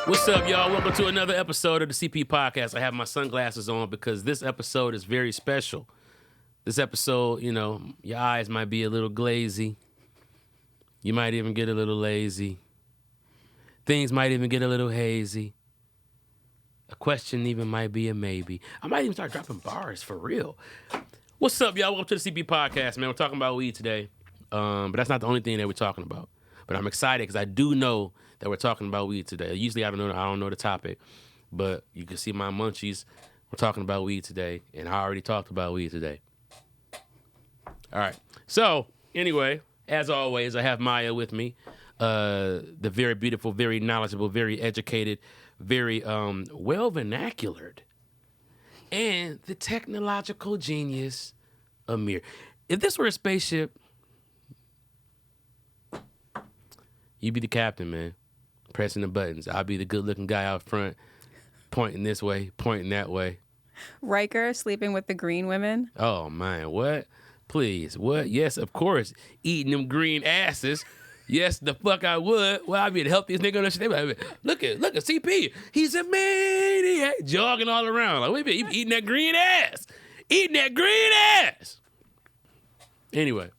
What's up, y'all? Welcome to another episode of the CP Podcast. I have my sunglasses on because this episode is very special. This episode, you know, your eyes might be a little glazy. You might even get a little lazy. Things might even get a little hazy. A question even might be a maybe. I might even start dropping bars for real. What's up, y'all? Welcome to the CP Podcast, man. We're talking about weed today. But that's not the only thing that we're talking about. But I'm excited because I do know that we're talking about weed today. Usually I don't know the topic, but you can see my munchies. We're talking about weed today, and I already talked about weed today. All right. So anyway, as always, I have Maye with me, the very beautiful, very knowledgeable, very educated, very well vernaculared, and the technological genius, Amir. If this were a spaceship, you'd be the captain, man. Pressing the buttons. I'll be the good-looking guy out front, pointing this way, pointing that way. Riker sleeping with the green women. Oh, man, what? Please, what? Yes, of course. Eating them green asses. Yes, the fuck I would. Well, I'd be the healthiest nigga on the shit. Look at CP. He's a maniac. Jogging all around. Like, wait a minute, you be eating that green ass. Eating that green ass. Anyway.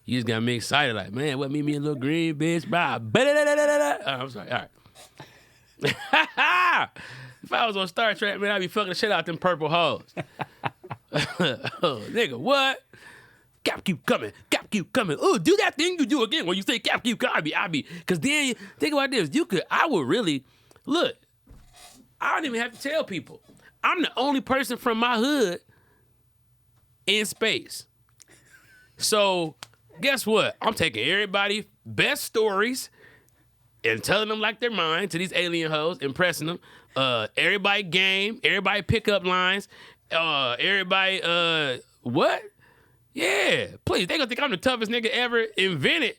You just got me excited, like, man, what, me a little green bitch? Bye. I'm sorry, all right. If I was on Star Trek, man, I'd be fucking the shit out them purple hoes. Oh, nigga, what? Cap keep coming. Oh, do that thing you do again when you say cap keep coming. I be, because then, think about this. I would really, look, I don't even have to tell people. I'm the only person from my hood in space. So, guess what? I'm taking everybody's best stories and telling them like they're mine to these alien hoes, impressing them. Everybody game, everybody pickup lines, everybody, what? Yeah, please. They gonna think I'm the toughest nigga ever invented.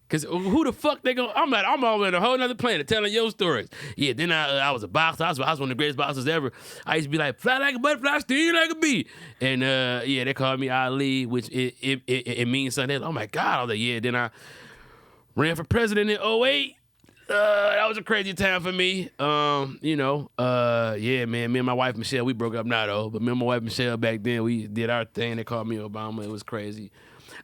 Cause who the fuck they gonna? I'm all in a whole nother planet telling your stories. Yeah, then I was a boxer. I was one of the greatest boxers ever. I used to be like, fly like a butterfly, sting like a bee. And yeah, they called me Ali, which it means something. Like, oh my God, I was like, yeah. Then I ran for president in 2008. That was a crazy time for me. Yeah, man. Me and my wife Michelle, we broke up now though. But me and my wife Michelle back then, we did our thing. They called me Obama. It was crazy.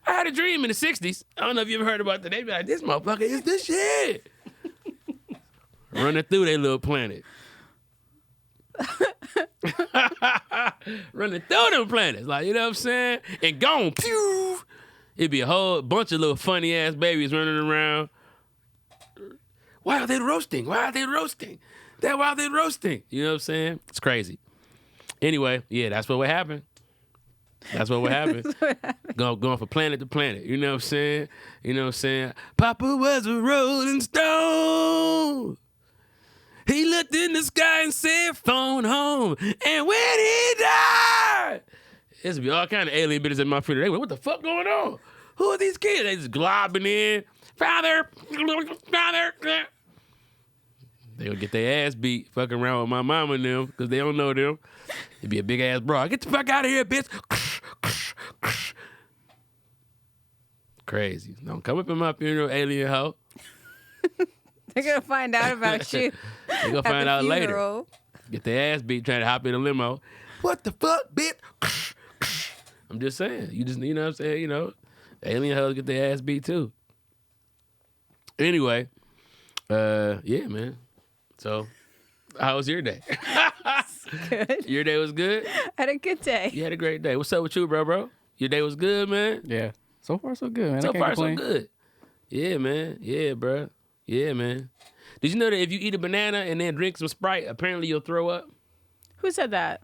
I had a dream in the 60s. I don't know if you ever heard about that. They be like, this motherfucker is the shit. Running through their little planet. Running through them planets. Like, you know what I'm saying? And gone. Pew! It'd be a whole bunch of little funny-ass babies running around. Why are they roasting? Why are they roasting? You know what I'm saying? It's crazy. Anyway, yeah, that's what would happen. That's what would happen. Going from planet to planet. You know what I'm saying? Papa was a rolling stone. He looked in the sky and said, phone home. And when he died, there's be all kind of alien bitches in my freezer. They went, what the fuck going on? Who are these kids? They just globbing in. Father. They gonna get their ass beat fucking around with my mama and them because they don't know them. It'd be a big ass broad. Get the fuck out of here, bitch. Crazy. Don't come up in my funeral, alien hoe. They're gonna find out about you. They're gonna find out later. Get their ass beat trying to hop in a limo. What the fuck, bitch? I'm just saying. You know what I'm saying? You know, alien hoes get their ass beat too. Anyway, yeah, man. So, how was your day? Good. Your day was good? I had a good day. You had a great day. What's up with you, bro? Your day was good, man? Yeah. So far, so good, man. So far, so good. Yeah, man. Yeah, bro. Yeah, man. Did you know that if you eat a banana and then drink some Sprite, apparently you'll throw up? Who said that?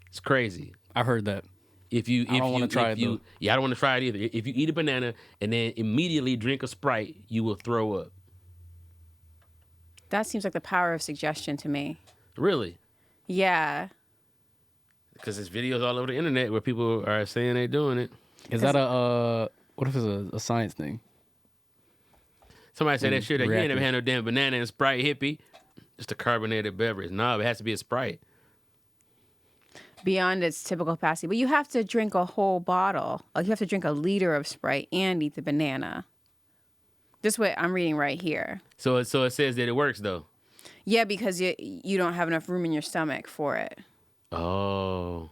It's crazy. I've heard that. I don't want to try it, though. Yeah, I don't want to try it either. If you eat a banana and then immediately drink a Sprite, you will throw up. That seems like the power of suggestion to me. Really? Yeah. Because there's videos all over the internet where people are saying they're doing it. Is that what if it's a science thing? Somebody said that shit that you ain't never had no damn banana and Sprite hippie. Just a carbonated beverage. No, it has to be a Sprite. Beyond its typical capacity. But you have to drink a whole bottle. Like you have to drink a liter of Sprite and eat the banana. This way I'm reading right here. So it says that it works though. Yeah, because you don't have enough room in your stomach for it. Oh.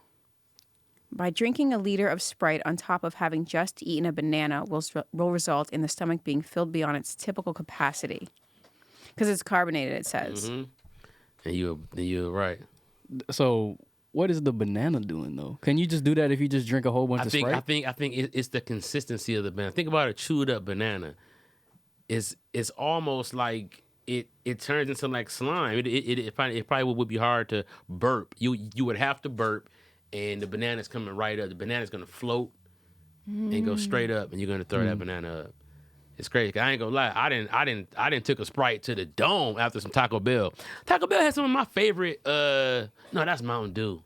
By drinking a liter of Sprite on top of having just eaten a banana will result in the stomach being filled beyond its typical capacity. Because it's carbonated, it says. Mm-hmm. And you're right. So what is the banana doing though? Can you just do that if you just drink a whole bunch of Sprite? I think it's the consistency of the banana. Think about a chewed up banana. It's almost like it turns into like slime. It probably would be hard to burp. You would have to burp, and the banana's coming right up. The banana's gonna float and go straight up, and you're gonna throw that banana up. It's crazy. I ain't gonna lie. I didn't took a Sprite to the dome after some Taco Bell. Taco Bell has some of my favorite. No, that's Mountain Dew.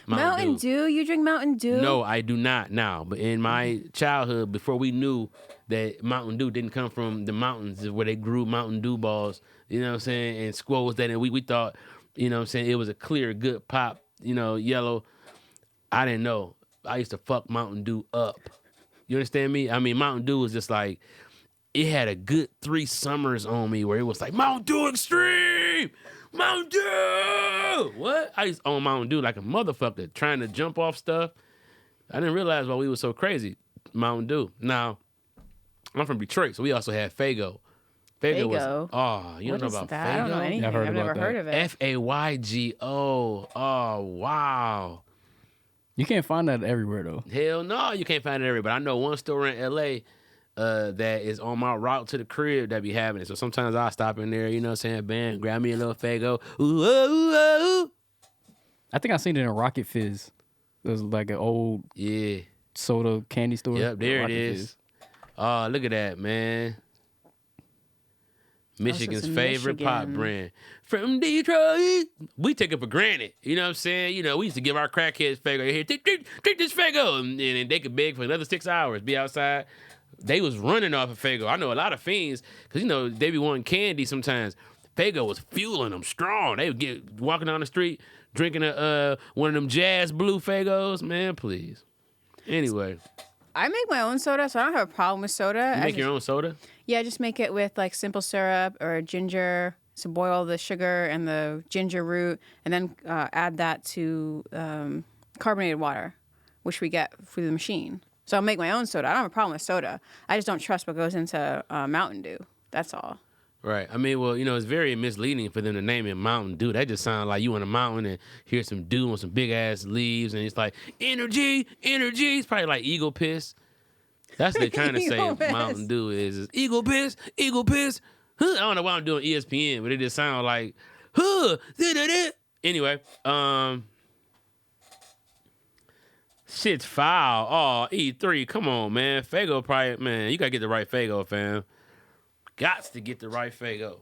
Mountain Dew? You drink Mountain Dew? No, I do not now. But in my childhood, before we knew that Mountain Dew didn't come from the mountains where they grew Mountain Dew balls, you know what I'm saying, and squirrels that, and we thought, you know what I'm saying, it was a clear, good pop, you know, yellow. I didn't know. I used to fuck Mountain Dew up. You understand me? I mean, Mountain Dew was just like, it had a good 3 summers on me where it was like, Mountain Dew Extreme! Mountain Dew! What? I used to own Mountain Dew like a motherfucker, trying to jump off stuff. I didn't realize why we were so crazy. Mountain Dew. Now, I'm from Detroit, so we also had Faygo. Faygo was, you don't know about that? Faygo? I don't know anything. I've heard never about heard that. of it. Faygo. Oh, wow. You can't find that everywhere though. Hell no, you can't find it everywhere. But I know one store in L.A., that is on my route to the crib that be having it. So sometimes I'll stop in there, you know what I'm saying, bam, grab me a little Faygo. Ooh, ooh, ooh, ooh. I think I seen it in Rocket Fizz. It was like an old soda candy store. Yep, there Rocket it is. Fizz. Oh, look at that, man. Michigan's favorite pop brand. From Detroit. We take it for granted. You know what I'm saying? You know, we used to give our crackheads Faygo. Here, take this Faygo. And they could beg for another 6 hours, be outside. They was running off of Faygo. I know a lot of fiends, because, you know, they be wanting candy sometimes. Faygo was fueling them strong. They would get walking down the street, drinking one of them Jazz Blue Faygos. Man, please. Anyway. I make my own soda, so I don't have a problem with soda. You make your own soda? Yeah, I just make it with like simple syrup or ginger. So boil the sugar and the ginger root, and then add that to carbonated water, which we get through the machine. So I'll make my own soda. I don't have a problem with soda. I just don't trust what goes into Mountain Dew. That's all. Right. I mean, well, you know, it's very misleading for them to name it Mountain Dew. That just sounds like you on a mountain and hear some dew on some big ass leaves, and it's like energy. It's probably like eagle piss. That's what they're trying to say. Mountain Dew is eagle piss. Huh. I don't know why I'm doing ESPN, but it just sounds like, huh. Anyway, shit's foul. Oh, E3, come on, man. Faygo probably, man, you gotta get the right Faygo, fam. Gots to get the right Faygo.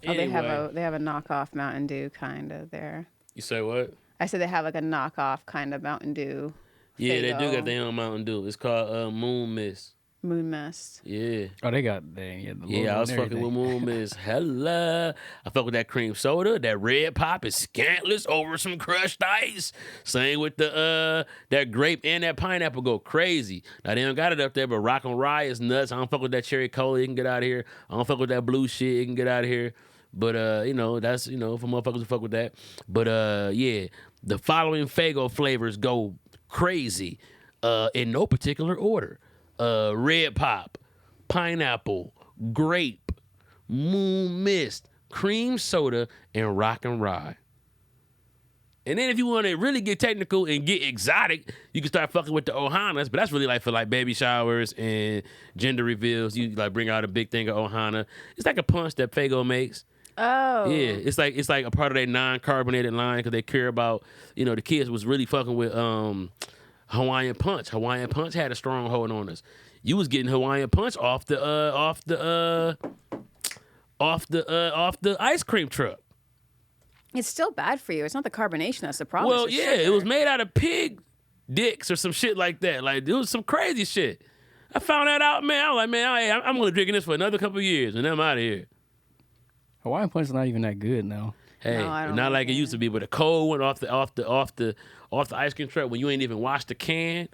Anyway. Oh, they have a knockoff Mountain Dew kind of there. You say what? I said they have like a knockoff kind of Mountain Dew. Yeah, they do Faygo. got their own Mountain Dew. It's called Moon Mist. Moon Mist. Yeah. Oh, they got the logo I was and fucking with everything. Moon Mist. Hella. I fuck with that cream soda. That red pop is scantless over some crushed ice. Same with the that grape and that pineapple go crazy. Now they don't got it up there, but Rock and Rye is nuts. I don't fuck with that cherry cola. It can get out of here. I don't fuck with that blue shit. It can get out of here. But you know, that's, you know, for motherfuckers who fuck with that. But yeah, the following Faygo flavors go crazy. In no particular order. Red pop, pineapple, grape, Moon Mist, cream soda, and Rock and Rye. And then if you want to really get technical and get exotic, you can start fucking with the Ohanas, but that's really like for like baby showers and gender reveals. You like bring out a big thing of Ohana. It's like a punch that Faygo makes. Oh. Yeah, it's like a part of their non-carbonated line because they care about, you know, the kids was really fucking with Hawaiian Punch. Hawaiian Punch had a strong hold on us. You was getting Hawaiian Punch off the ice cream truck. It's still bad for you. It's not the carbonation that's the problem. Well, It's the yeah, it sugar. was made out of pig dicks or some shit like that. Like, it was some crazy shit. I found that out, man. I was like, man, I'm only drinking this for another couple of years, and then I'm out of here. Hawaiian Punch is not even that good now. Hey, No, I don't not like like it it. used to be, but a cold one off the ice cream truck when you ain't even washed the can.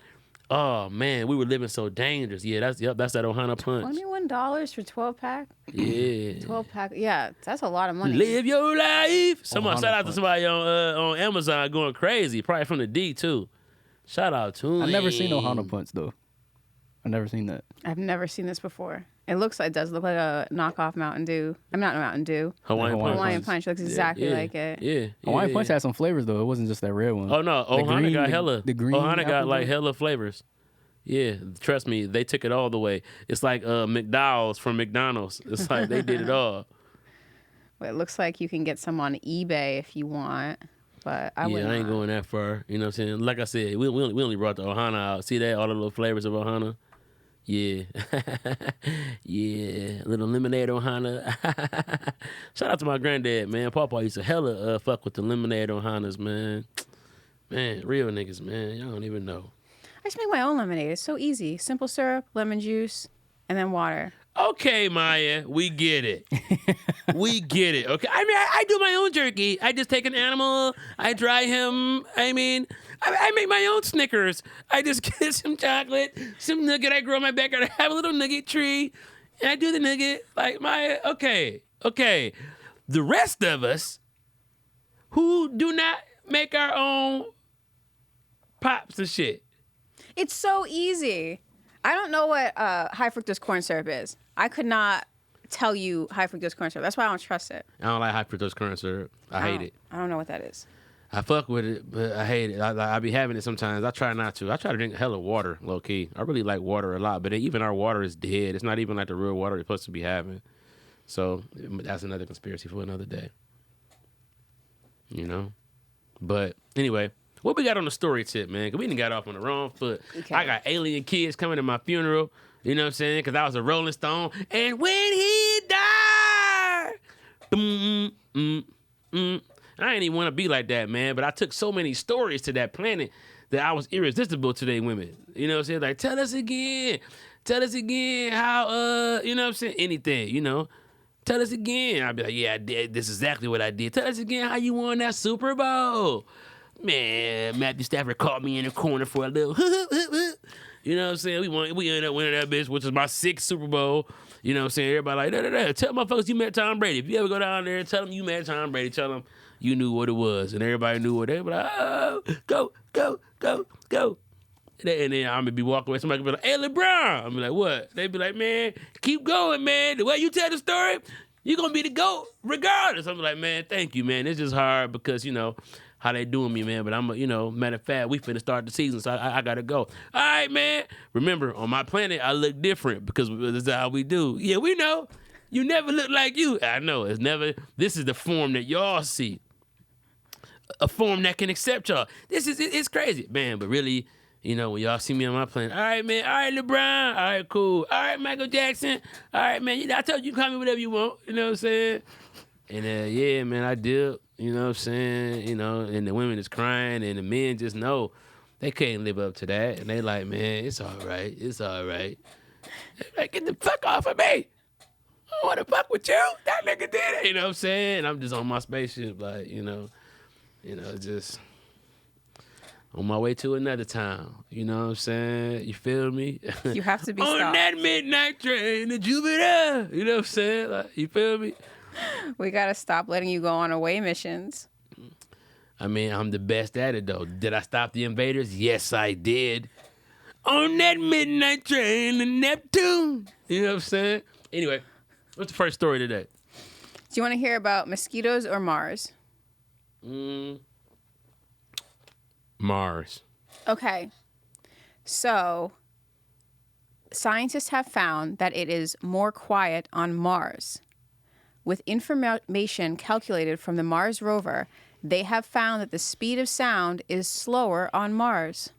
Oh man, we were living so dangerous. Yeah, that's that Ohana punch. $21 for 12-pack. Yeah, 12-pack. Yeah, that's a lot of money. live your life. Someone Ohana shout out to punch. somebody on Amazon going crazy. Probably from the D too. Shout out to I him. never seen Ohana punch though. I never seen that. I've never seen this before. It does look like a knockoff Mountain Dew. I'm not Mountain Dew. Hawaiian Hawaiian punch. Hawaiian Punch looks exactly like it. Yeah. Hawaiian punch had some flavors though. It wasn't just that red one. Oh no, The Ohana green- got the- hella. the green Ohana got apple like juice? hella flavors. Yeah, trust me, they took it all the way. It's like McDowell's from McDonald's. It's like they did it all. Well, it looks like you can get some on eBay if you want, but I Yeah, wouldn't. I ain't going that far. You know what I'm saying? Like I said, we only brought the Ohana out. See that? All the little flavors of Ohana. Yeah. Yeah. Little lemonade Ohana. Shout out to my granddad, man. Papa used to hella fuck with the lemonade Ohanas, man. Man, real niggas, man. Y'all don't even know. I just make my own lemonade. It's so easy. Simple syrup, lemon juice, and then water. Okay, Maya, we get it. We get it. Okay, I mean, I do my own jerky. I just take an animal, I dry him. I mean, I make my own Snickers. I just get some chocolate, some nugget. I grow in my backyard. I have a little nugget tree, and I do the nugget. Like Maya, okay. The rest of us who do not make our own pops and shit. It's so easy. I don't know what high fructose corn syrup is. I could not tell you high fructose corn syrup. That's why I don't trust it. I don't like high fructose corn syrup. I hate it. I don't know what that is. I fuck with it, but I hate it. I be having it sometimes. I try not to. I try to drink hella water, low key. I really like water a lot, but even our water is dead. It's not even like the real water you're supposed to be having. So that's another conspiracy for another day. You know? But anyway, what we got on the story tip, man? Because we done got off on the wrong foot. Okay. I got alien kids coming to my funeral. You know what I'm saying? Because I was a Rolling Stone. And when he died, I ain't even want to be like that, man. But I took so many stories to that planet that I was irresistible to they women. You know what I'm saying? Like, tell us again. Tell us again how, you know what I'm saying? Anything, you know. Tell us again. I'd be like, yeah, I did. This is exactly what I did. Tell us again how you won that Super Bowl. Man, Matthew Stafford caught me in the corner for a little. You know what I'm saying? We ended up winning that bitch, which is my 6th Super Bowl. You know what I'm saying? Everybody like, da. Tell motherfuckers you met Tom Brady. If you ever go down there and tell them you met Tom Brady, tell them you knew what it was. And everybody knew what they were like, oh, go. And then I'm going to be walking away. Somebody will be like, hey, LeBron. I'm be like, what? They be like, man, keep going, man. The way you tell the story, you're going to be the GOAT regardless. I'm like, man, thank you, man. It's just hard because, you know, how they doing me, man. But I'm, you know, matter of fact, we finna start the season, so I got to go. All right, man. Remember, on my planet, I look different because this is how we do. Yeah, we know. You never look like you. I know. It's never. This is the form that y'all see. A form that can accept y'all. It's crazy, man. But really, you know, when y'all see me on my planet, all right, man. All right, LeBron. All right, cool. All right, Michael Jackson. All right, man. I told you call me whatever you want. You know what I'm saying? And yeah, man, I did. You know what I'm saying? You know, and the women is crying, and the men just know they can't live up to that. And they like, man, it's all right. It's all right. They like, get the fuck off of me. I don't want to fuck with you. That nigga did it. You know what I'm saying? I'm just on my spaceship, like, you know, just on my way to another town. You know what I'm saying? You feel me? You have to be on stopped. that midnight train to Jupiter. You know what I'm saying? Like, you feel me? We got to stop letting you go on away missions. I mean, I'm the best at it, though. Did I stop the invaders? Yes, I did. On that midnight train to Neptune. You know what I'm saying? Anyway, what's the first story today? Do you want to hear about mosquitoes or Mars? Mars. Okay. So, scientists have found that it is more quiet on Mars. With information calculated from the Mars rover, they have found that the speed of sound is slower on Mars.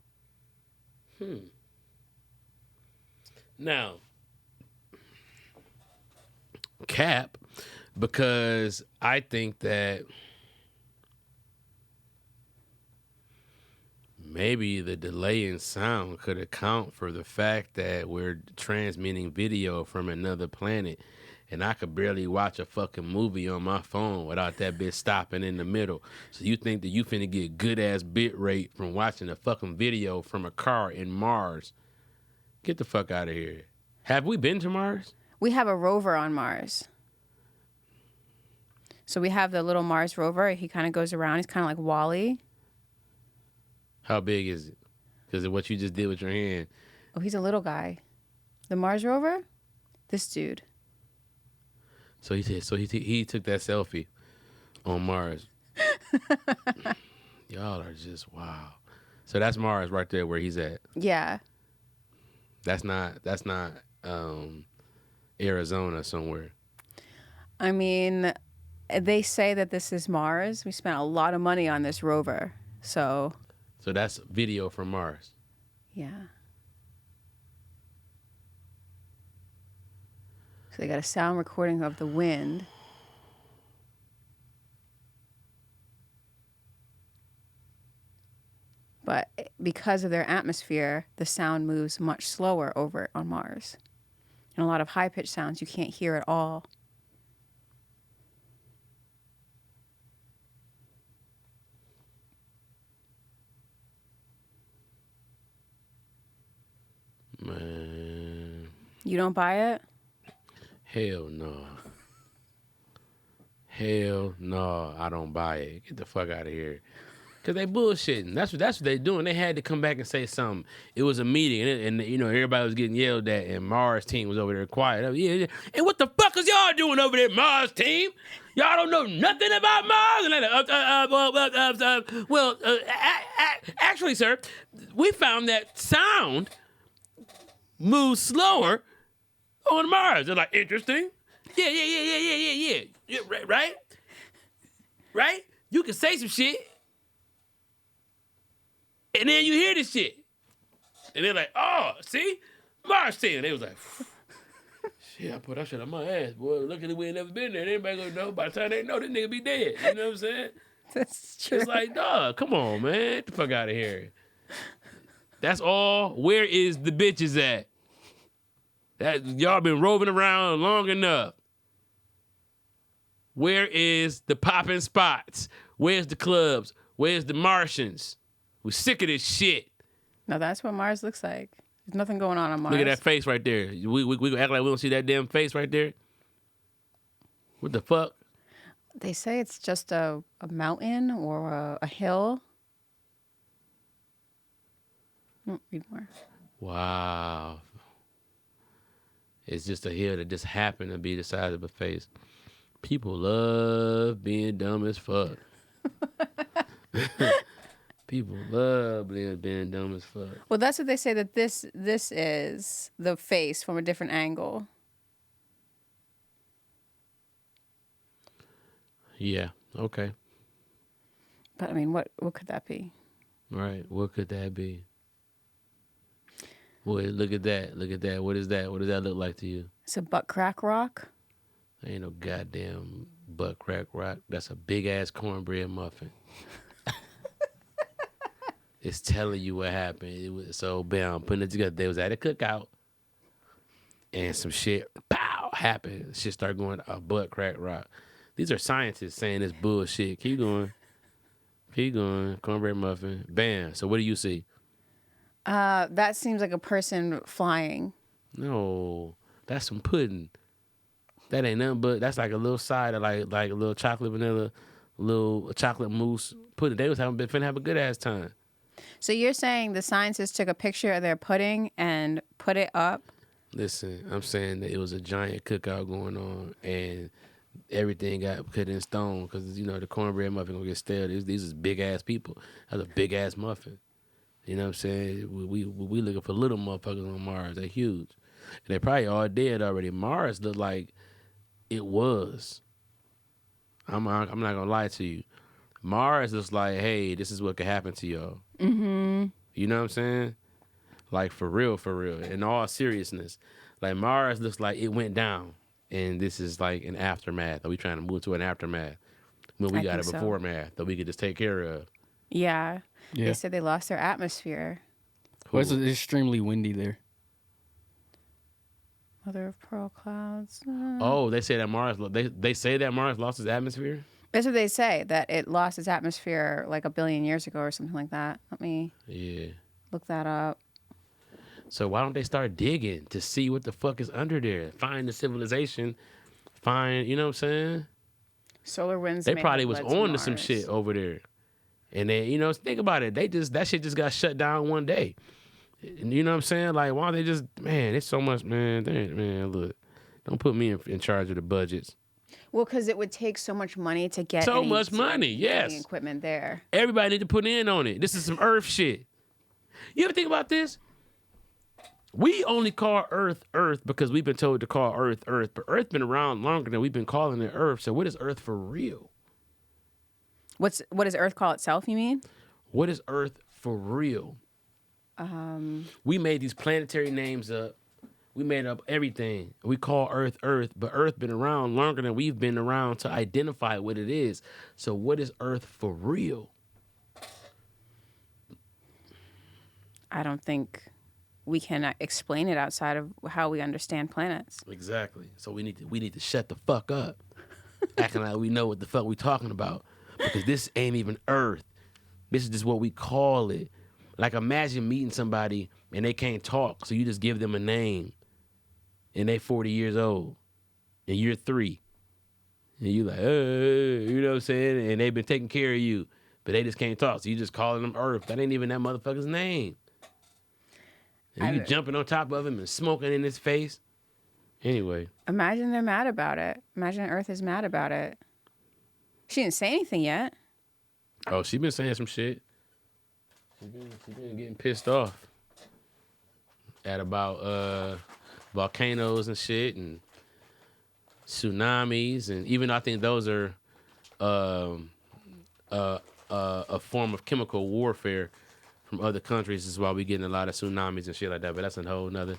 Now, cap, because I think that maybe the delay in sound could account for the fact that we're transmitting video from another planet and I could barely watch a fucking movie on my phone without that bitch stopping in the middle. So you think that you finna get good ass bit rate from watching a fucking video from a car in Mars? Get the fuck out of here. Have we been to Mars? We have a rover on Mars. So we have the little Mars rover. He kind of goes around. He's kind of like Wall-E. How big is it? Because of what you just did with your hand. Oh, he's a little guy. The Mars rover? This dude. So he took that selfie on Mars. Y'all are just wow. So that's Mars right there where he's at. Yeah. That's not Arizona somewhere. I mean, they say that this is Mars. We spent a lot of money on this rover. So that's video from Mars. yeah. So they got a sound recording of the wind. But because of their atmosphere, the sound moves much slower over on Mars. And a lot of high-pitched sounds you can't hear at all. Man. You don't buy it? Hell no. Hell no, I don't buy it. Get the fuck out of here. Because they bullshitting. That's what they doing. They had to come back and say something. It was a meeting, and you know, everybody was getting yelled at, and Mars team was over there quiet. Yeah. And what the fuck is y'all doing over there, Mars team? Y'all don't know nothing about Mars? And actually, sir, we found that sound moves slower on Mars. They're like, interesting. Yeah. Right? You can say some shit. And then you hear this shit. And they're like, oh, see? Mars team. They was like, shit, I put that shit on my ass. Boy, luckily we ain't never been there. Anybody gonna know? By the time they know, this nigga be dead. You know what I'm saying? That's true. It's like, dog, come on, man. Get the fuck out of here. That's all. Where is the bitches at? Y'all been roving around long enough. Where is the popping spots? Where's the clubs? Where's the Martians? We're sick of this shit. No, that's what Mars looks like. There's nothing going on Mars. Look at that face right there. We act like we don't see that damn face right there. What the fuck? They say it's just a mountain or a hill. Read more. Wow. It's just a hill that just happened to be the size of a face. People love being dumb as fuck. People love being dumb as fuck. Well, that's what they say, that this is the face from a different angle. Yeah, okay. But I mean, what could that be? Right, what could that be? Boy, look at that. What is that? What does that look like to you? It's a butt crack rock. Ain't no goddamn butt crack rock. That's a big ass cornbread muffin. It's telling you what happened. It was so bam, putting it together. They was at a cookout, and some shit, pow, happened. Shit started going a butt crack rock. These are scientists saying this bullshit. Keep going. Cornbread muffin. Bam. So what do you see? That seems like a person flying. No, that's some pudding. That ain't nothing but that's like a little side of like a little chocolate vanilla, little chocolate mousse pudding. They was finna have a good ass time. So you're saying the scientists took a picture of their pudding and put it up? Listen, I'm saying that it was a giant cookout going on, and everything got put in stone because you know the cornbread muffin gonna get stale. These is big ass people. That's a big ass muffin. You know what I'm saying? We looking for little motherfuckers on Mars. They're huge, and they probably all dead already. Mars looked like it was. I'm not gonna lie to you. Mars is like, hey, this is what could happen to y'all. Mm-hmm. You know what I'm saying? Like, for real. In all seriousness. Like, Mars looks like it went down. And this is like an aftermath. Are we trying to move to an aftermath? When we got a before math that we could just take care of. Yeah. They said they lost their atmosphere. Well, it's extremely windy there. Mother of pearl clouds. Oh, they say that Mars. They say that Mars lost its atmosphere. That's what they say, that it lost its atmosphere like 1 billion years ago or something like that. Let me look that up. So why don't they start digging to see what the fuck is under there? Find the civilization. Find, you know what I'm saying? Solar winds. They may probably have was led to on to some Mars. shit over there. And they, you know, think about it. That shit just got shut down one day. And you know what I'm saying? Like, why don't they just, man, it's so much, man, look, don't put me in charge of the budgets. Well, because it would take so much money to get So much money, yes. equipment there. Everybody need to put in on it. This is some Earth shit. You ever think about this? We only call Earth Earth because we've been told to call Earth Earth, but Earth been around longer than we've been calling it Earth. So what is Earth for real? What does Earth call itself, you mean? What is Earth for real? We made these planetary names up. We made up everything. We call Earth Earth, but Earth been around longer than we've been around to identify what it is. So what is Earth for real? I don't think we can explain it outside of how we understand planets. Exactly. So we need to shut the fuck up, acting like we know what the fuck we talking about, because this ain't even Earth. This is just what we call it. Like, imagine meeting somebody and they can't talk, so you just give them a name, and they 40 years old, and you're 3, and you like, hey, you know what I'm saying? And they've been taking care of you, but they just can't talk, so you just calling them Earth. That ain't even that motherfucker's name. And you jumping on top of him and smoking in his face. Anyway. Imagine they're mad about it. Imagine Earth is mad about it. She didn't say anything yet. Oh, she been saying some shit. She been getting pissed off at about volcanoes and shit and tsunamis, and even I think those are a form of chemical warfare from other countries. This is why we getting a lot of tsunamis and shit like that. But that's a whole nother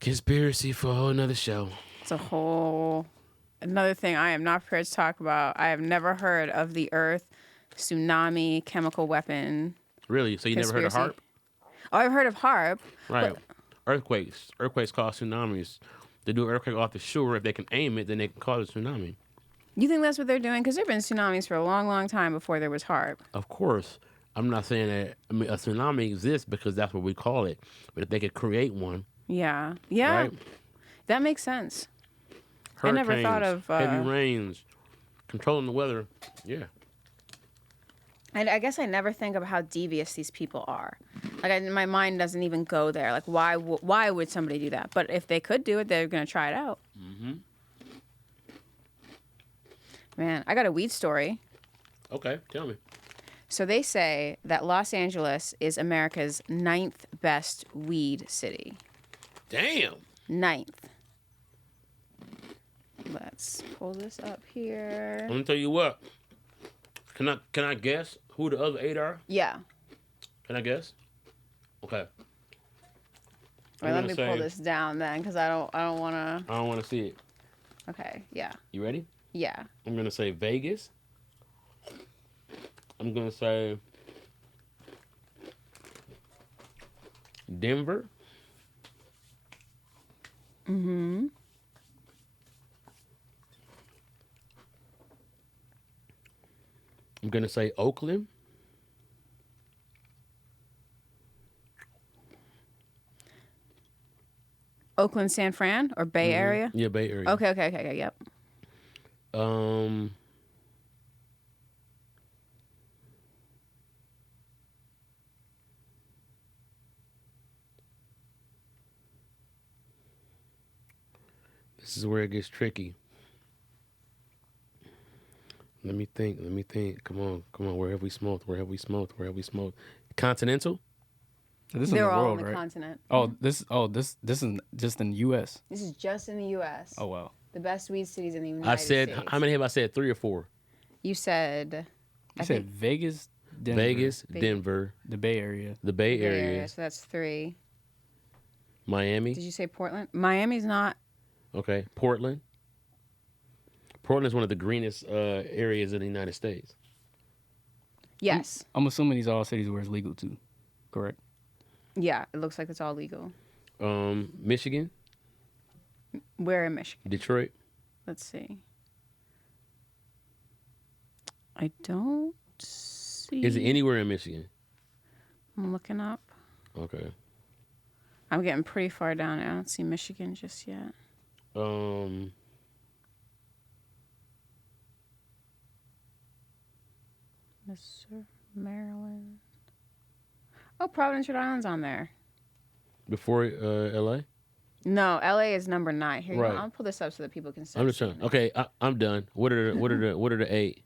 conspiracy for a whole nother show. It's another thing I am not prepared to talk about. I have never heard of the Earth tsunami chemical weapon. Really? So you never heard of HARP? Oh, I've heard of HARP. Right. Earthquakes cause tsunamis. They do an earthquake off the shore. If they can aim it, then they can cause a tsunami. You think that's what they're doing? Because there have been tsunamis for a long, long time before there was HARP. Of course. I'm not saying that. I mean, a tsunami exists because that's what we call it. But if they could create one. Yeah. Right? That makes sense. Hurricanes, I never thought of heavy rains, controlling the weather. Yeah. And I guess I never think of how devious these people are. Like, my mind doesn't even go there. Like, why would somebody do that? But if they could do it, they're going to try it out. Mm-hmm. Man, I got a weed story. Okay, tell me. So they say that Los Angeles is America's 9th best weed city. Damn. 9th. Let's pull this up here. I'm gonna tell you what. Can I guess who the other 8 are? Yeah. Can I guess? Okay. All right, let me pull this down then, because I don't want to. I don't want to see it. Okay. Yeah. You ready? Yeah. I'm gonna say Vegas. I'm gonna say Denver. Mm-hmm. I'm gonna say Oakland. Oakland, San Fran, or Bay Area? Yeah, Bay Area. Okay, yep. This is where it gets tricky. Let me think. Come on. Where have we smoked? Continental? This is They're in the all world, on the right? continent. This is just in the U.S. This is just in the U.S. Oh wow. The best weed cities in the United States. How many have I said? 3 or 4? You said. You said Vegas, Denver, Denver, the Bay Area. the Bay Area, So that's 3. Miami. Did you say Portland? Miami's not. Okay, Portland. Portland is one of the greenest areas in the United States. Yes. I'm assuming these are all cities where it's legal too. Correct. Yeah, it looks like it's all legal. Michigan. Where in Michigan? Detroit. Let's see. I don't see. Is it anywhere in Michigan? I'm looking up. Okay. I'm getting pretty far down. I don't see Michigan just yet. Missouri, Maryland. Oh, Providence, Rhode Island's on there. Before L.A.? No, LA is number 9. Here, Right. I'll pull this up so that people can see. I'm just trying. Okay, I'm done. What are the 8?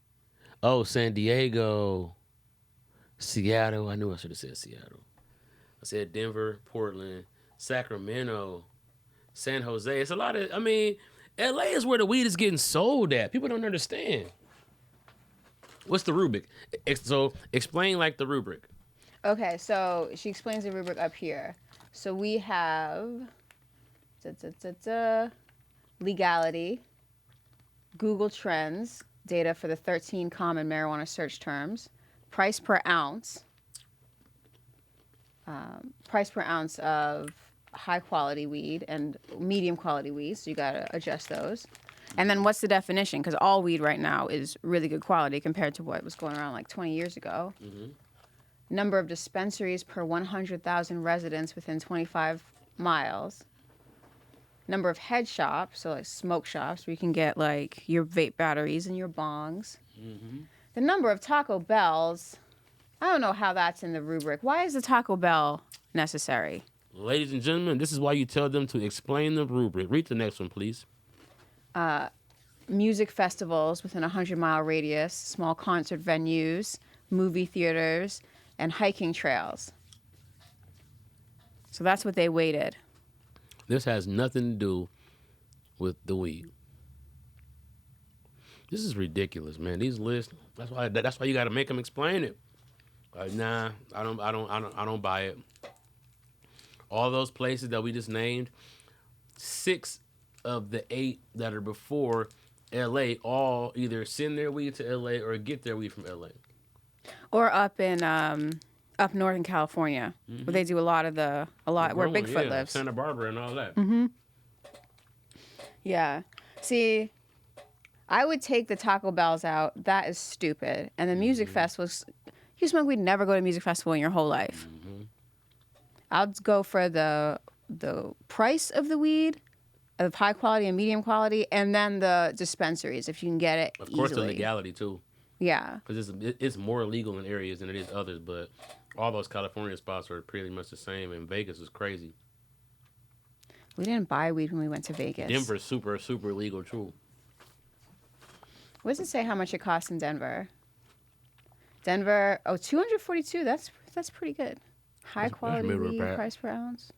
Oh, San Diego, Seattle. I knew I should have said Seattle. I said Denver, Portland, Sacramento, San Jose. It's a lot of. I mean, LA is where the weed is getting sold at. People don't understand. What's the rubric? So explain like the rubric. Okay, so she explains the rubric up here. So we have legality, Google Trends, data for the 13 common marijuana search terms, price per ounce of high quality weed and medium quality weed. So you got to adjust those. And then what's the definition? Because all weed right now is really good quality compared to what was going around like 20 years ago. Mm-hmm. Number of dispensaries per 100,000 residents within 25 miles. Number of head shops, so like smoke shops where you can get like your vape batteries and your bongs. Mm-hmm. The number of Taco Bells, I don't know how that's in the rubric. Why is the Taco Bell necessary? Ladies and gentlemen, this is why you tell them to explain the rubric. Read the next one, please. Music festivals within a 100-mile radius, small concert venues, movie theaters, and hiking trails. So that's what they weighted. This has nothing to do with the weed. This is ridiculous, man. These lists. That's why you got to make them explain it. Like, nah, I don't buy it. All those places that we just named, 6 of the 8 that are before L.A. all either send their weed to L.A. or get their weed from L.A. Or up in up north in California, where they do a lot where Bigfoot lives. Santa Barbara and all that. Mm-hmm. Yeah. See, I would take the Taco Bells out. That is stupid. And the music festivals, you smoke weed, never go to a music festival in your whole life. Mm-hmm. I'd go for the price of the weed, of high quality and medium quality, and then the dispensaries if you can get it easily. Of course, the legality too. Yeah. Because it's more illegal in areas than it is others, but all those California spots are pretty much the same, and Vegas is crazy. We didn't buy weed when we went to Vegas. Denver's super, super illegal too. What does it say how much it costs in Denver? Denver, $242. That's pretty good. High quality weed, price per ounce.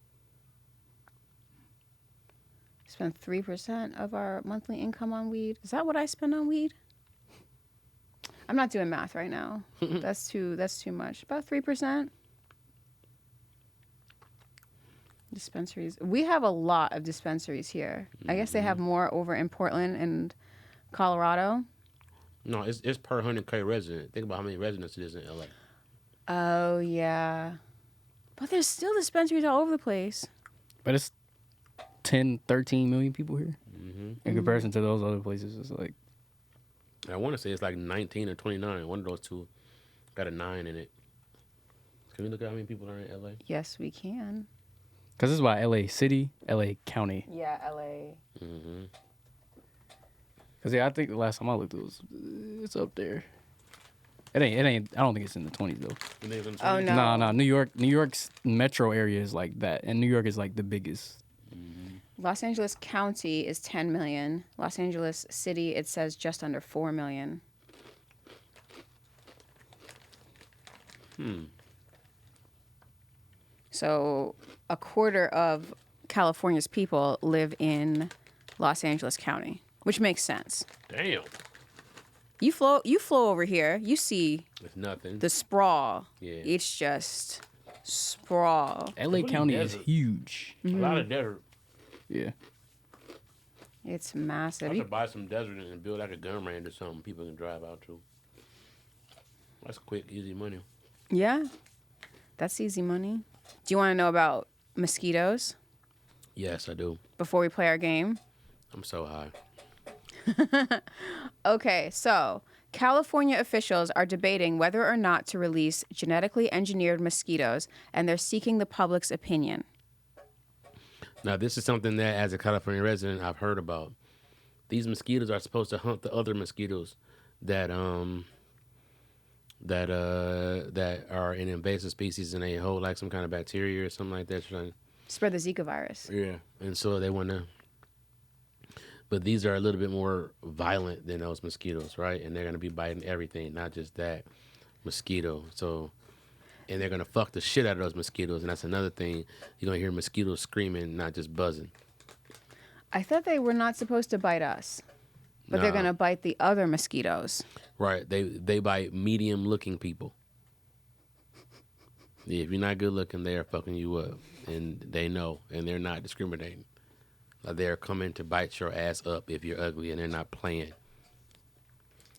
Spend 3% of our monthly income on weed. Is that what I spend on weed? I'm not doing math right now. That's too much. About 3%. Dispensaries. We have a lot of dispensaries here. I guess they have more over in Portland and Colorado. No, it's per 100K resident. Think about how many residents it is in LA. Oh, yeah. But there's still dispensaries all over the place. But it's 10, 13 million people here. Mm-hmm. In comparison to those other places, it's like... I want to say it's like 19 or 29. One of those two got a 9 in it. Can we look at how many people are in LA? Yes, we can. Because this is why LA City, LA County. Yeah, LA. Mm-hmm. Because, yeah, I think the last time I looked, it's up there. It ain't. I don't think it's in the 20s, though. You think it's in the 20s? Oh, no. No. New York's metro area is like that. And New York is like the biggest. Los Angeles County is 10 million. Los Angeles City, it says just under 4 million. So a quarter of California's people live in Los Angeles County, which makes sense. Damn. You flow over here, you see It's nothing. the sprawl. Yeah. It's just sprawl. LA County is huge. A lot of desert. Yeah. It's massive. I should buy some desert and build like a gun range or something people can drive out to. That's quick, easy money. Yeah. That's easy money. Do you want to know about mosquitoes? Yes, I do. before we play our game? I'm so high. Okay, so California officials are debating whether or not to release genetically engineered mosquitoes, and they're seeking the public's opinion. Now, this is something that, as a California resident, I've heard about. These mosquitoes are supposed to hunt the other mosquitoes that that are an invasive species, and they hold like some kind of bacteria or something like that. Spread the Zika virus. Yeah, and so they want to. But these are a little bit more violent than those mosquitoes, right? And they're going to be biting everything, not just that mosquito. So, and they're going to fuck the shit out of those mosquitoes. And that's another thing. You're going to hear mosquitoes screaming, not just buzzing. I thought they were not supposed to bite us, but they're No. going to bite the other mosquitoes. Right. They bite medium-looking people. Yeah, if you're not good looking, they are fucking you up. And they know. And they're not discriminating. Like they're coming to bite your ass up if you're ugly, and they're not playing.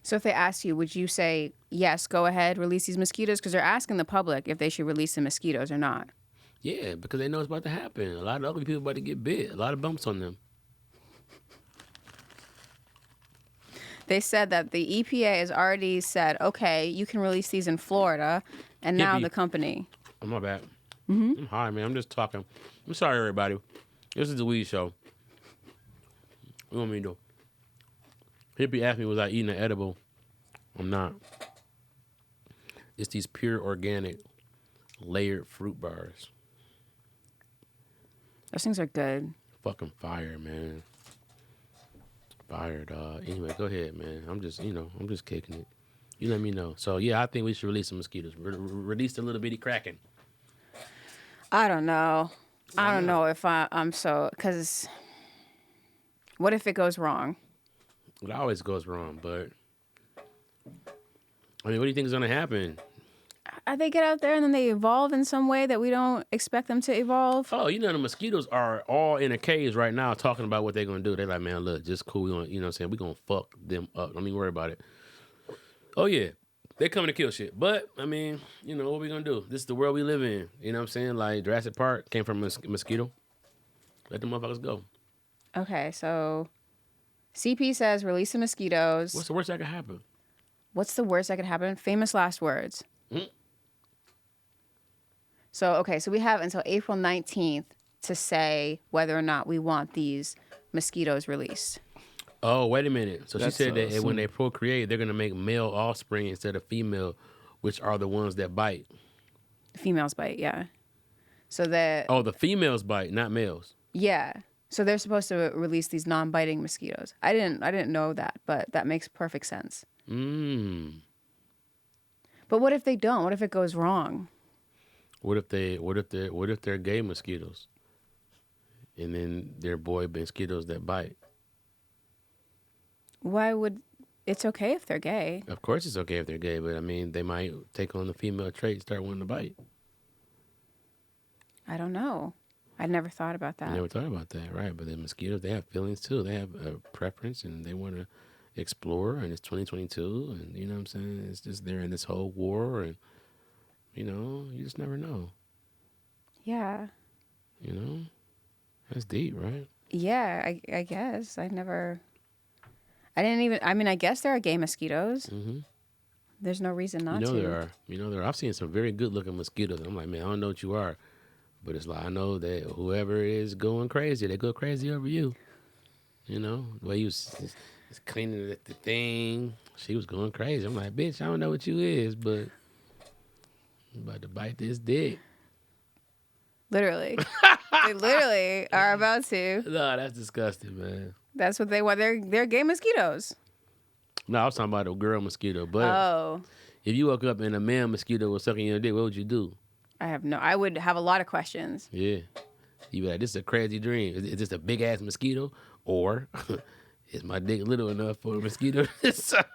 So if they ask you, would you say, yes, go ahead, release these mosquitoes? Because they're asking the public if they should release the mosquitoes or not. Yeah, because they know it's about to happen. A lot of ugly people about to get bit. A lot of bumps on them. They said that the EPA has already said, okay, you can release these in Florida, and now Hippie. the company. Oh, my bad. I'm high, man. I'm just talking. I'm sorry, everybody. This is the weed show. What want me to do? Hippie asked me, was I eating an edible? I'm not. It's these pure organic layered fruit bars. Those things are good. Fucking fire, man. Fire, dog. Anyway, go ahead, man. I'm just kicking it. You let me know. So, yeah, I think we should release some mosquitoes. Release the little bitty kraken. I don't know. I don't know if I'm so, because what if it goes wrong? It always goes wrong, but I mean, what do you think is going to happen? They get out there and then they evolve in some way that we don't expect them to evolve. Oh, you know, the mosquitoes are all in a cage right now talking about what they're going to do. They're like, man, look, just cool. We gonna, you know what I'm saying? We're going to fuck them up. Don't even worry about it. Oh, yeah. They're coming to kill shit. But, I mean, you know, what we going to do? This is the world we live in. You know what I'm saying? Like, Jurassic Park came from a mosquito. Let the motherfuckers go. Okay, so CP says release the mosquitoes. What's the worst that could happen? What's the worst that could happen? Famous last words. Mm. So, okay, so we have until April 19th to say whether or not we want these mosquitoes released. Oh, wait a minute. So That's, she said that soon. when they procreate, they're going to make male offspring instead of female, which are the ones that bite. Females bite, yeah. So that, Oh, the females bite, not males. yeah. So they're supposed to release these non-biting mosquitoes. I didn't know that, but that makes perfect sense. Mmm. But what if they don't? What if it goes wrong? What if they're gay mosquitoes? And then they're boy mosquitoes that bite. Why would it's okay if they're gay? Of course it's okay if they're gay, but I mean they might take on the female trait and start wanting to bite. I don't know. I never thought about that. I never thought about that, right? But the mosquitoes, they have feelings too. They have a preference and they want to explore, and it's 2022, and you know what I'm saying? It's just they're in this whole war, and you know, you just never know. Yeah. You know? That's deep, right? Yeah, I guess. I mean, I guess there are gay mosquitoes. Mm-hmm. There's no reason not You know to. there are. You know there are. I've seen some very good looking mosquitoes. I'm like, man, I don't know what you are. But it's like, I know that whoever is going crazy, they go crazy over you. You know? The way you was cleaning the thing, she was going crazy. I'm like, bitch, I don't know what you is, but I'm about to bite this dick. Literally. They literally are about to. No, that's disgusting, man. That's what they want. They're gay mosquitoes. No, I was talking about a girl mosquito. But Oh. if you woke up and a man mosquito was sucking your dick, what would you do? I would have a lot of questions. Yeah. You be like, this is a crazy dream. Is this a big ass mosquito? Or is my dick little enough for a mosquito to suck?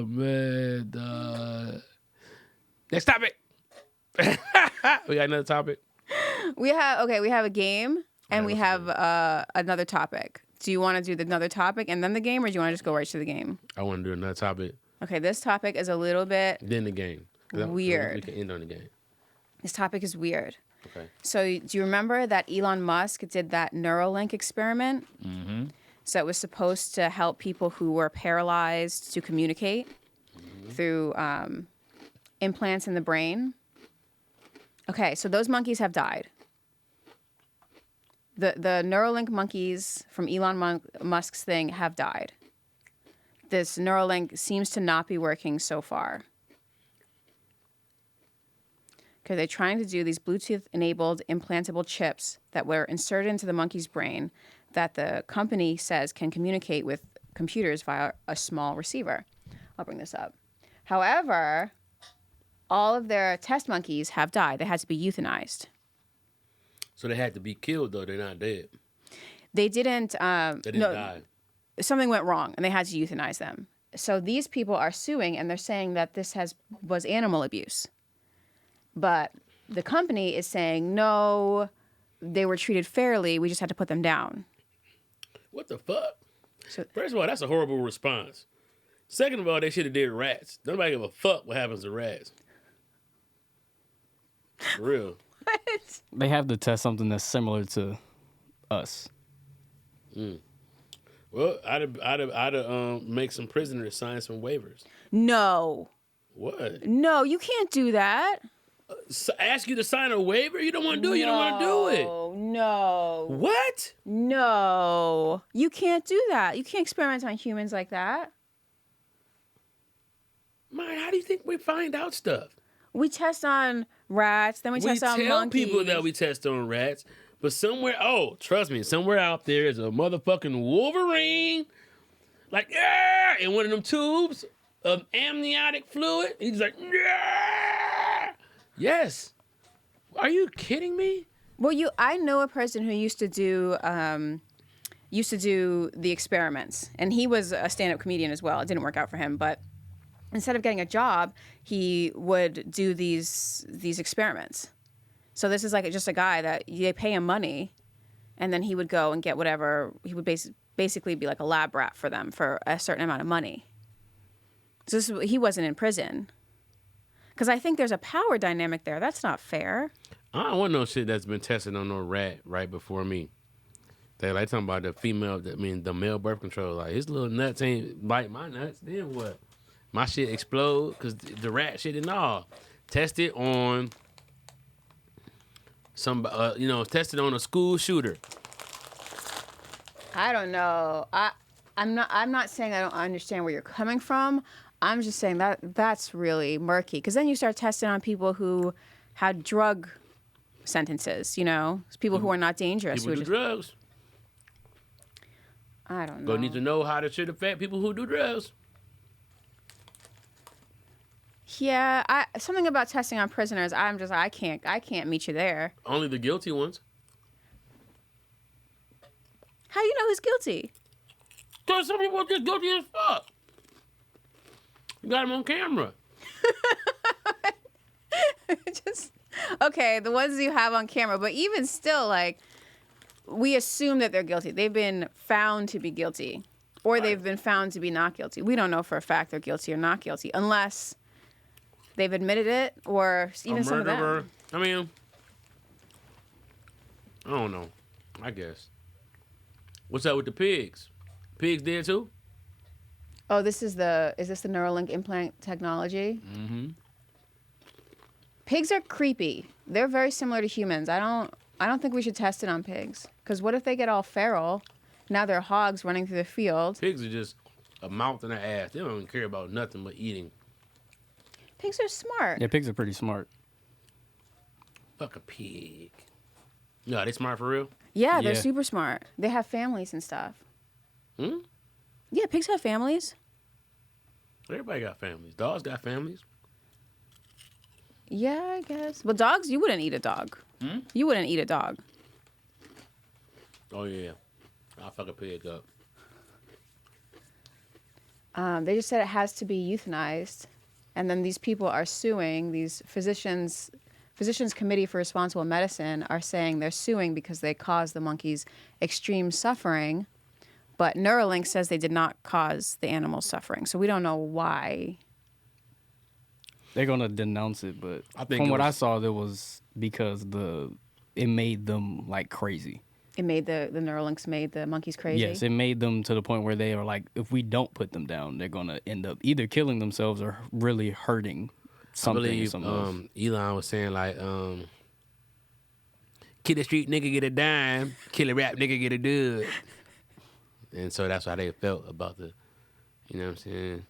Man, dog. Next topic. We got another topic. We have a game and we let's have another topic. Do you want to do another topic and then the game, or do you want to just go right to the game? I want to do another topic, Okay, this topic is a little bit then the game. 'Cause we weird. can end on the game. This topic is weird. Okay. So do you remember that Elon Musk did that Neuralink experiment? Mm-hmm. So it was supposed to help people who were paralyzed to communicate through implants in the brain. Okay, so those monkeys have died. The Neuralink monkeys from Elon Musk's thing have died. This Neuralink seems to not be working so far. Okay, they're trying to do these Bluetooth-enabled implantable chips that were inserted into the monkey's brain that the company says can communicate with computers via a small receiver. I'll bring this up. However, all of their test monkeys have died. They had to be euthanized. So they had to be killed, though. They're not dead. They didn't. They didn't die. Something went wrong, and they had to euthanize them. So these people are suing, and they're saying that this was animal abuse. But the company is saying, no, they were treated fairly. We just had to put them down. What the fuck? So, First of all, that's a horrible response. Second of all, they should have did rats. Nobody give a fuck what happens to rats. For real. what? They have to test something that's similar to us. Well, I'd make some prisoners sign some waivers. No. What? No, you can't do that. Ask you to sign a waiver? You don't want to do it. You don't want to do it. No. What? No. You can't do that. You can't experiment on humans like that. Man, how do you think we find out stuff? We test on rats, then we test on tell monkeys. people that we test on rats, but trust me, somewhere out there is a motherfucking Wolverine, like, yeah, in one of them tubes of amniotic fluid. He's like, yeah. Yes. Are you kidding me? Well, I know a person who used to do the experiments, and he was a stand-up comedian as well. It didn't work out for him, but instead of getting a job, he would do these experiments. So this is like just a guy that they pay him money, and then he would go and get whatever. He would basically be like a lab rat for them for a certain amount of money. So he wasn't in prison. Because I think there's a power dynamic there. That's not fair. I don't want no shit that's been tested on no rat right before me. They like talking about the male birth control. Like, his little nuts ain't like my nuts. Then what? My shit explode because the rat shit and all. Tested on tested on a school shooter. I don't know. I'm not saying I don't understand where you're coming from. I'm just saying that's really murky. Because then you start testing on people who had drug sentences, people who are not dangerous. People do drugs. I don't know. Go need to know how the shit affect people who do drugs. Yeah, something about testing on prisoners. I can't meet you there. Only the guilty ones. How you know who's guilty? Because some people are just guilty as fuck. You got them on camera. Okay, the ones you have on camera, but even still, like, we assume that they're guilty. They've been found to be guilty, or they've been found to be not guilty. We don't know for a fact they're guilty or not guilty, unless they've admitted it, or even some of them. I mean, I don't know. I guess. What's up with the pigs? Pigs dead too? Oh, is this the Neuralink implant technology? Mm-hmm. Pigs are creepy. They're very similar to humans. I don't think we should test it on pigs. Because what if they get all feral? Now they're hogs running through the field. Pigs are just a mouth and an ass. They don't even care about nothing but eating. Pigs are smart. Yeah, pigs are pretty smart. Fuck a pig. No, they smart for real? Yeah, they're Yeah. super smart. They have families and stuff. Hmm? Yeah, pigs have families. Everybody got families. Dogs got families. Yeah, I guess. Well, dogs, you wouldn't eat a dog. Hmm? You wouldn't eat a dog. Oh, yeah. I'll fuck a pig up. They just said it has to be euthanized. And then these people are suing, these Physicians Committee for Responsible Medicine are saying they're suing because they caused the monkeys extreme suffering. But Neuralink says they did not cause the animals suffering. So we don't know why. they're gonna denounce it, but I think from it what I was- saw, it was because it made them like crazy. It made the Neuralinks made the monkeys crazy. Yes, it made them to the point where they are like, if we don't put them down, they're gonna end up either killing themselves or really hurting I something. or believe something else. Elon was saying like, kill a street nigga get a dime, kill a rap nigga get a dub. And so that's how they felt about the, you know what I'm saying?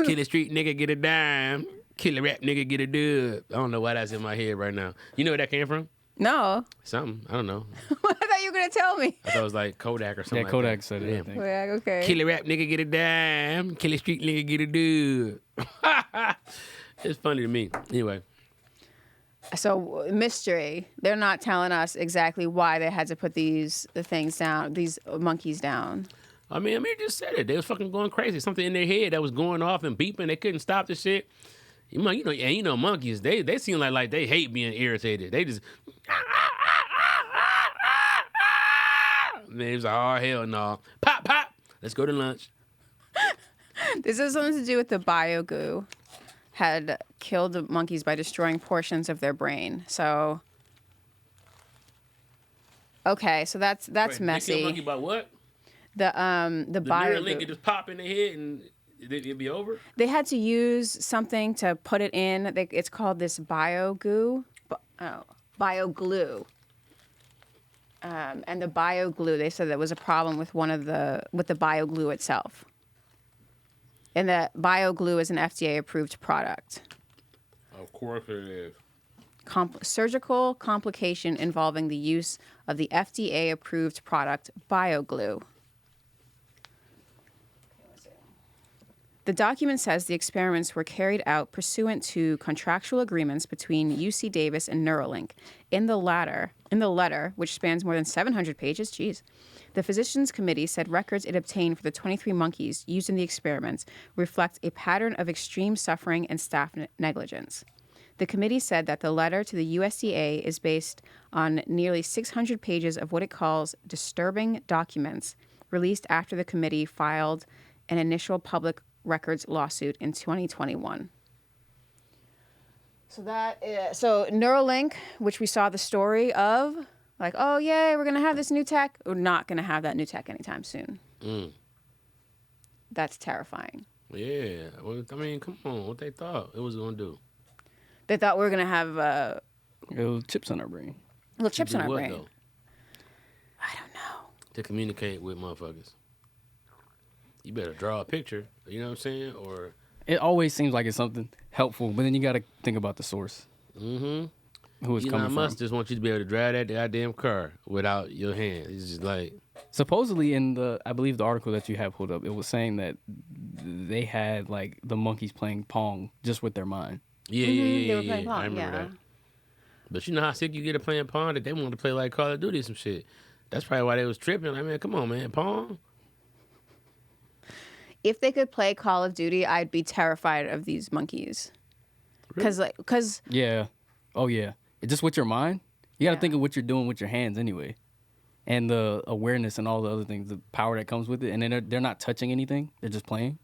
Kill a street nigga get a dime, kill a rap nigga get a dub. I don't know why that's in my head right now. You know where that came from? No. Something. I don't know. I thought you were gonna tell me. I thought it was like Kodak or something. Yeah, like Kodak that. said it. Yeah. I think. Yeah, okay. Kill a rap nigga get a dime, kill a street nigga get a dub. It's funny to me. Anyway. So mystery. They're not telling us exactly why they had to put these things down, these monkeys down. I mean, Amir just said it. They was fucking going crazy. Something in their head that was going off and beeping. They couldn't stop the shit. You know, monkeys. They seem like they hate being irritated. They just. Man, it was like, oh hell no! Pop, pop. Let's go to lunch. This has something to do with the biogoo had killed the monkeys by destroying portions of their brain. So, okay, so that's Wait, they kill a messy. monkey by what? The The Neuralink biogoo. could just pop in the head and it'd be over. They had to use something to put it in. It's called this biogoo. Bioglue. And the bioglue, they said there was a problem with the bioglue itself. And the bioglue is an FDA-approved product. Of course it is. Surgical complication involving the use of the FDA-approved product bioglue. The document says the experiments were carried out pursuant to contractual agreements between UC Davis and Neuralink. In the letter, which spans more than 700 pages, the Physicians Committee said records it obtained for the 23 monkeys used in the experiments reflect a pattern of extreme suffering and staff negligence. The committee said that the letter to the USDA is based on nearly 600 pages of what it calls disturbing documents released after the committee filed an initial public records lawsuit in 2021. So so Neuralink, which we saw the story of, like, oh yay, we're gonna have this new tech. We're not gonna have that new tech anytime soon. That's terrifying. Yeah. Well, I mean, come on. What they thought it was gonna do? They thought we were gonna have Little chips on our brain. little chips Do in our what, brain. though? I don't know. To communicate with motherfuckers. You better draw a picture. You know what I'm saying? Or It always seems like it's something helpful, but then you got to think about the source. Who it's coming Elon Musk from. just wants you to be able to drive that goddamn car without your hand. It's just like, Supposedly I believe the article that you have pulled up, it was saying that they had like the monkeys playing Pong just with their mind. yeah. They were playing I Pong, remember yeah. that. But you know how sick you get of playing Pong that they wanted to play like Call of Duty or some shit. That's probably why they was tripping. Like, man, come on, man, Pong. If they could play Call of Duty, I'd be terrified of these monkeys. Because Yeah. Oh yeah. It's just with your mind. You got to Yeah. think of what you're doing with your hands anyway, and the awareness and all the other things, the power that comes with it. And then they're not touching anything; they're just playing.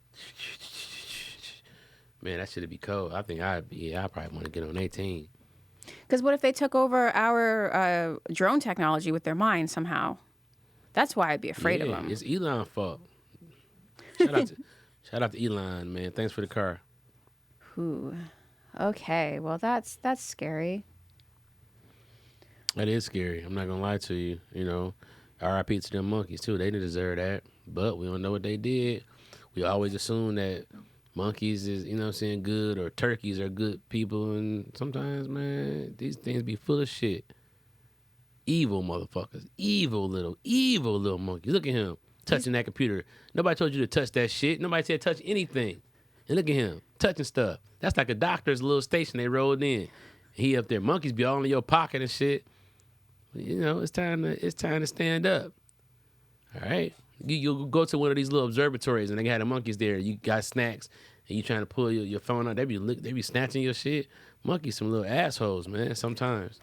Man, that should be cold. I think I probably want to get on 18. what if they took over our drone technology with their mind somehow? That's why I'd be afraid of them. It's Elon's fault. Shout out to Elon, man. Thanks for the car. Ooh. Okay, well that's scary. That is scary. I'm not gonna lie to you. You know, R.I.P. to them monkeys too. They didn't deserve that, but we don't know what they did. We always assume that monkeys is, you know what I'm saying, good, or turkeys are good people, and sometimes, man, these things be full of shit. Evil motherfuckers. Evil little monkeys. Look at him touching that computer. Nobody told you to touch that shit. Nobody said touch anything. And look at him touching stuff. That's like a doctor's little station they rolled in. He up there. Monkeys be all in your pocket and shit. You know, it's time to stand up. All right. You go to one of these little observatories and they got the monkeys there. You got snacks and you trying to pull your phone out. They be snatching your shit. Monkeys some little assholes, man. Sometimes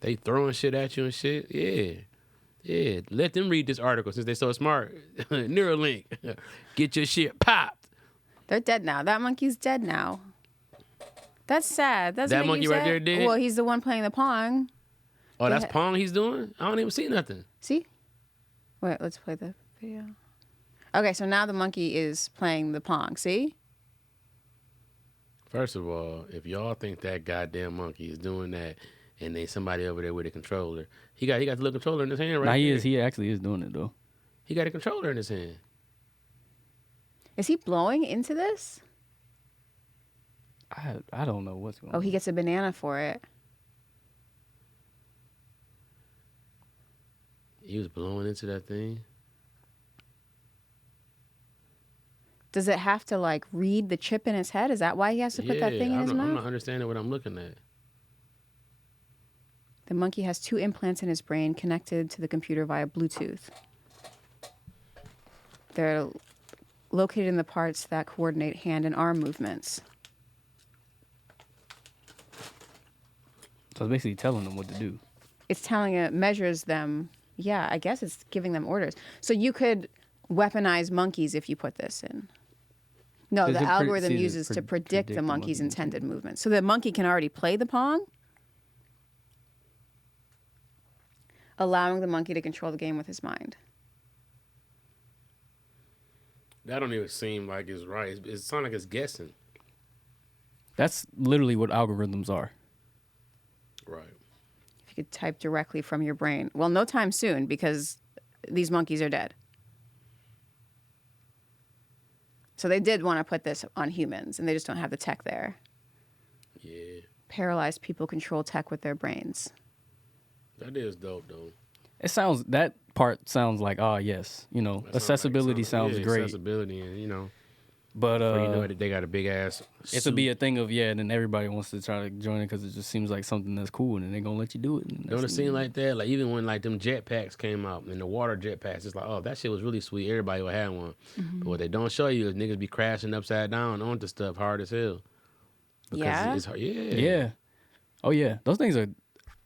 they throwing shit at you and shit. Yeah. Let them read this article since they so smart. Neuralink. Get your shit popped. They're dead now. That monkey's dead now. That's sad. That's That monkey right there did? Well, he's the one playing the Pong. Oh, that's Pong he's doing? I don't even see nothing. See? Wait, let's play the video. Okay, so now the monkey is playing the Pong. See? First of all, if y'all think that goddamn monkey is doing that and there's somebody over there with a controller, he got the little controller in his hand right Nah, there. he actually is doing it though. He got a controller in his hand. Is he blowing into this? I don't know what's going on. Oh, he gets a banana for it. He was blowing into that thing. Does it have to like read the chip in his head? Is that why he has to put that thing in his mouth? I'm not understanding what I'm looking at. The monkey has 2 implants in his brain connected to the computer via Bluetooth. They're located in the parts that coordinate hand and arm movements. So it's basically telling them what to do. It's telling it, measures them. Yeah, I guess it's giving them orders. So you could weaponize monkeys if you put this in. No, Does the it algorithm uses to predict the monkey's intended movement. So the monkey can already play the Pong, allowing the monkey to control the game with his mind. That don't even seem like it's right. It sounds like it's guessing. That's literally what algorithms are. Right. If you could type directly from your brain. Well, no time soon because these monkeys are dead. So they did want to put this on humans, and they just don't have the tech there. Yeah. Paralyzed people control tech with their brains. That is dope, though. That part sounds like, yes, accessibility sounds great. Accessibility and, But they got a big ass it would be a thing of, and then everybody wants to try to join it because it just seems like something that's cool, and then they're going to let you do it. Don't it seem like that? Like, even when, like, them jetpacks came out, and the water jetpacks, it's like, oh, that shit was really sweet. Everybody would have one. Mm-hmm. But what they don't show you is niggas be crashing upside down onto stuff hard as hell. Because Yeah? It's hard. Yeah. Yeah. Oh, yeah. Those things are,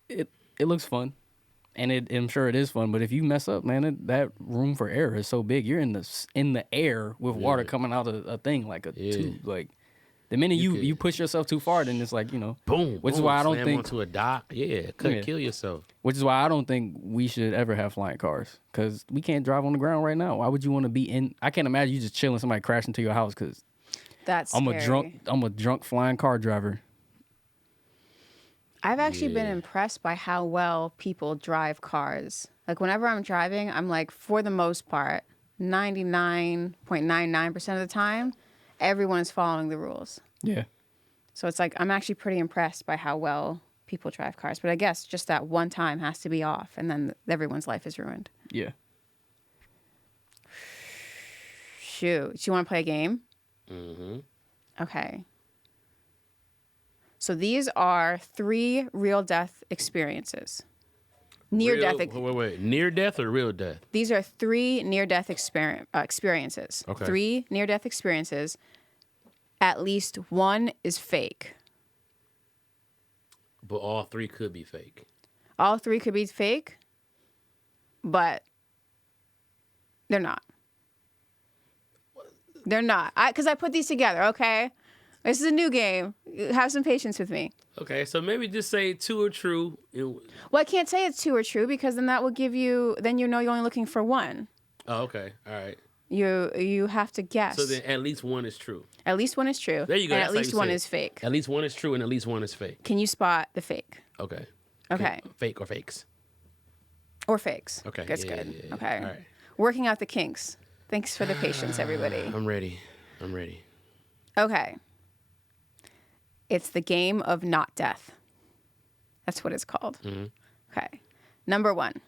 it looks fun. And I'm sure it is fun, but if you mess up, man, that room for error is so big. You're in the air with water coming out of a thing like a tube. Like the minute you push yourself too far, then it's like Boom. Which is boom, why I don't slam think onto a dock. Yeah, kill yourself. Which is why I don't think we should ever have flying cars because we can't drive on the ground right now. Why would you want to be in? I can't imagine you just chilling, somebody crashing into your house because That's I'm scary. a drunk flying car driver. I've actually been impressed by how well people drive cars. Like whenever I'm driving, I'm like, for the most part, 99.99% of the time, everyone is following the rules. Yeah. So it's like, I'm actually pretty impressed by how well people drive cars. But I guess just that one time has to be off, and then everyone's life is ruined. Yeah. Shoot. Do you want to play a game? Mm-hmm. Okay. So these are 3 real death experiences. Near death. Wait. Near death or real death? These are 3 near death experiences. Okay. 3 near death experiences. At least one is fake. But all 3 could be fake. All 3 could be fake, but they're not. They're not. Because I put these together, okay? This is a new game. Have some patience with me. Okay, so maybe just say 2 are true. Well, I can't say it's 2 are true because then that will give you, then you're only looking for one. Oh, okay. All right. You have to guess. So then at least one is true. At least one is true. There you go. And That's at how least you one say it. is fake. At least one is true and at least one is fake. Can you spot the fake? Okay. Okay. Fake or fakes. Or fakes. Okay. That's yeah, good. yeah, yeah. Okay. All right. Working out the kinks. Thanks for the patience, everybody. I'm ready. Okay. It's the game of not death. That's what it's called. Mm-hmm. Okay. Number 1.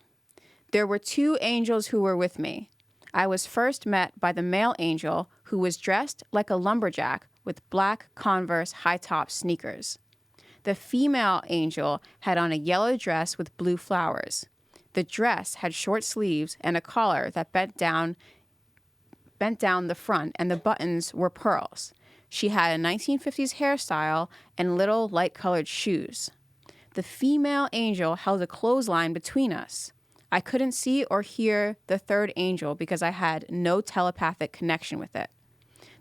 There were 2 angels who were with me. I was first met by the male angel who was dressed like a lumberjack with black Converse high-top sneakers. The female angel had on a yellow dress with blue flowers. The dress had short sleeves and a collar that bent down the front, and the buttons were pearls. She had a 1950s hairstyle and little light-colored shoes. The female angel held a clothesline between us. I couldn't see or hear the third angel because I had no telepathic connection with it.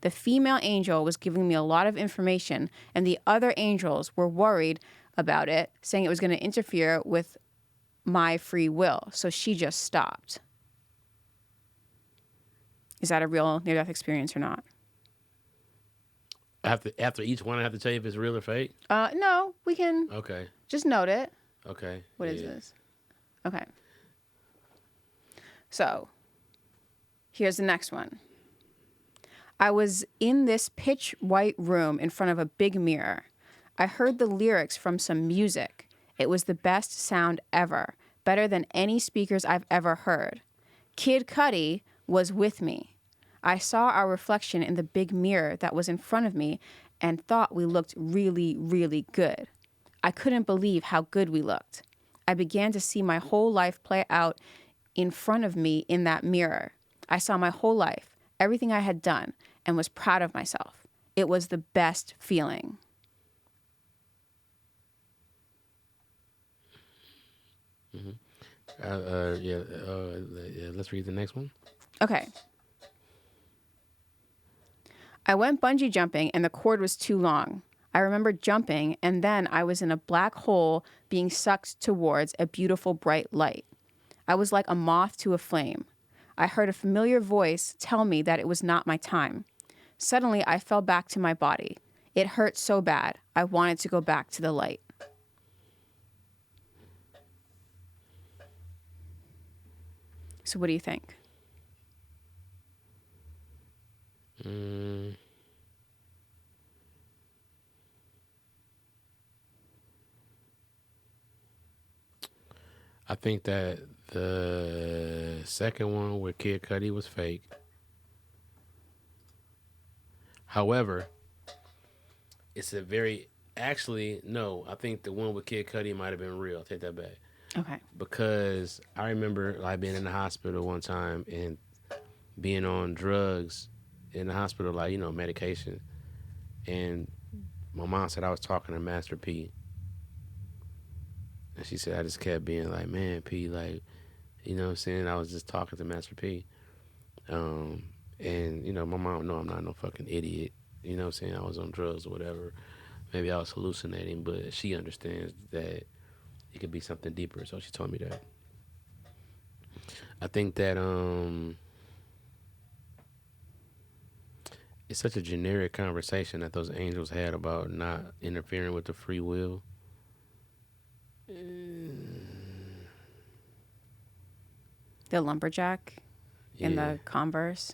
The female angel was giving me a lot of information, and the other angels were worried about it, saying it was going to interfere with my free will. So she just stopped. Is that a real near-death experience or not? After each one, I have to tell you if it's real or fake? No, we can Okay. just note it. Okay. What is this? Okay. So, here's the next one. I was in this pitch white room in front of a big mirror. I heard the lyrics from some music. It was the best sound ever, better than any speakers I've ever heard. Kid Cudi was with me. I saw our reflection in the big mirror that was in front of me and thought we looked really, really good. I couldn't believe how good we looked. I began to see my whole life play out in front of me in that mirror. I saw my whole life, everything I had done, and was proud of myself. It was the best feeling. Let's read the next one. Okay. I went bungee jumping and the cord was too long. I remember jumping and then I was in a black hole being sucked towards a beautiful bright light. I was like a moth to a flame. I heard a familiar voice tell me that it was not my time. Suddenly I fell back to my body. It hurt so bad. I wanted to go back to the light. So what do you think? I think that the second one with Kid Cudi was fake. However, it's a very... Actually, no. I think the one with Kid Cudi might have been real. I'll take that back. Okay. Because I remember like being in the hospital one time and being on drugs in the hospital, like, you know, medication. And my mom said I was talking to Master P. And she said I just kept being like, man, P, like, you know what I'm saying? I was just talking to Master P. And, you know, my mom know I'm not no fucking idiot. You know what I'm saying? I was on drugs or whatever. Maybe I was hallucinating, but she understands that it could be something deeper. So she told me that. I think that it's such a generic conversation that those angels had about not interfering with the free will. The lumberjack in the Converse.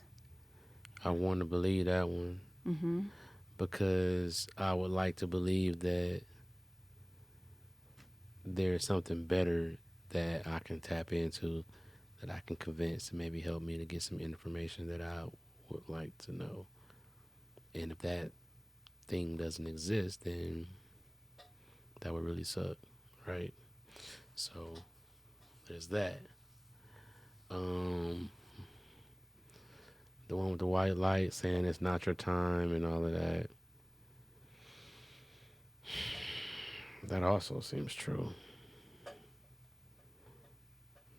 I want to believe that one. Mm-hmm. Because I would like to believe that there's something better that I can tap into, that I can convince to maybe help me to get some information that I would like to know. And if that thing doesn't exist, then that would really suck, right? So there's that. The one with the white light saying it's not your time and all of that. That also seems true.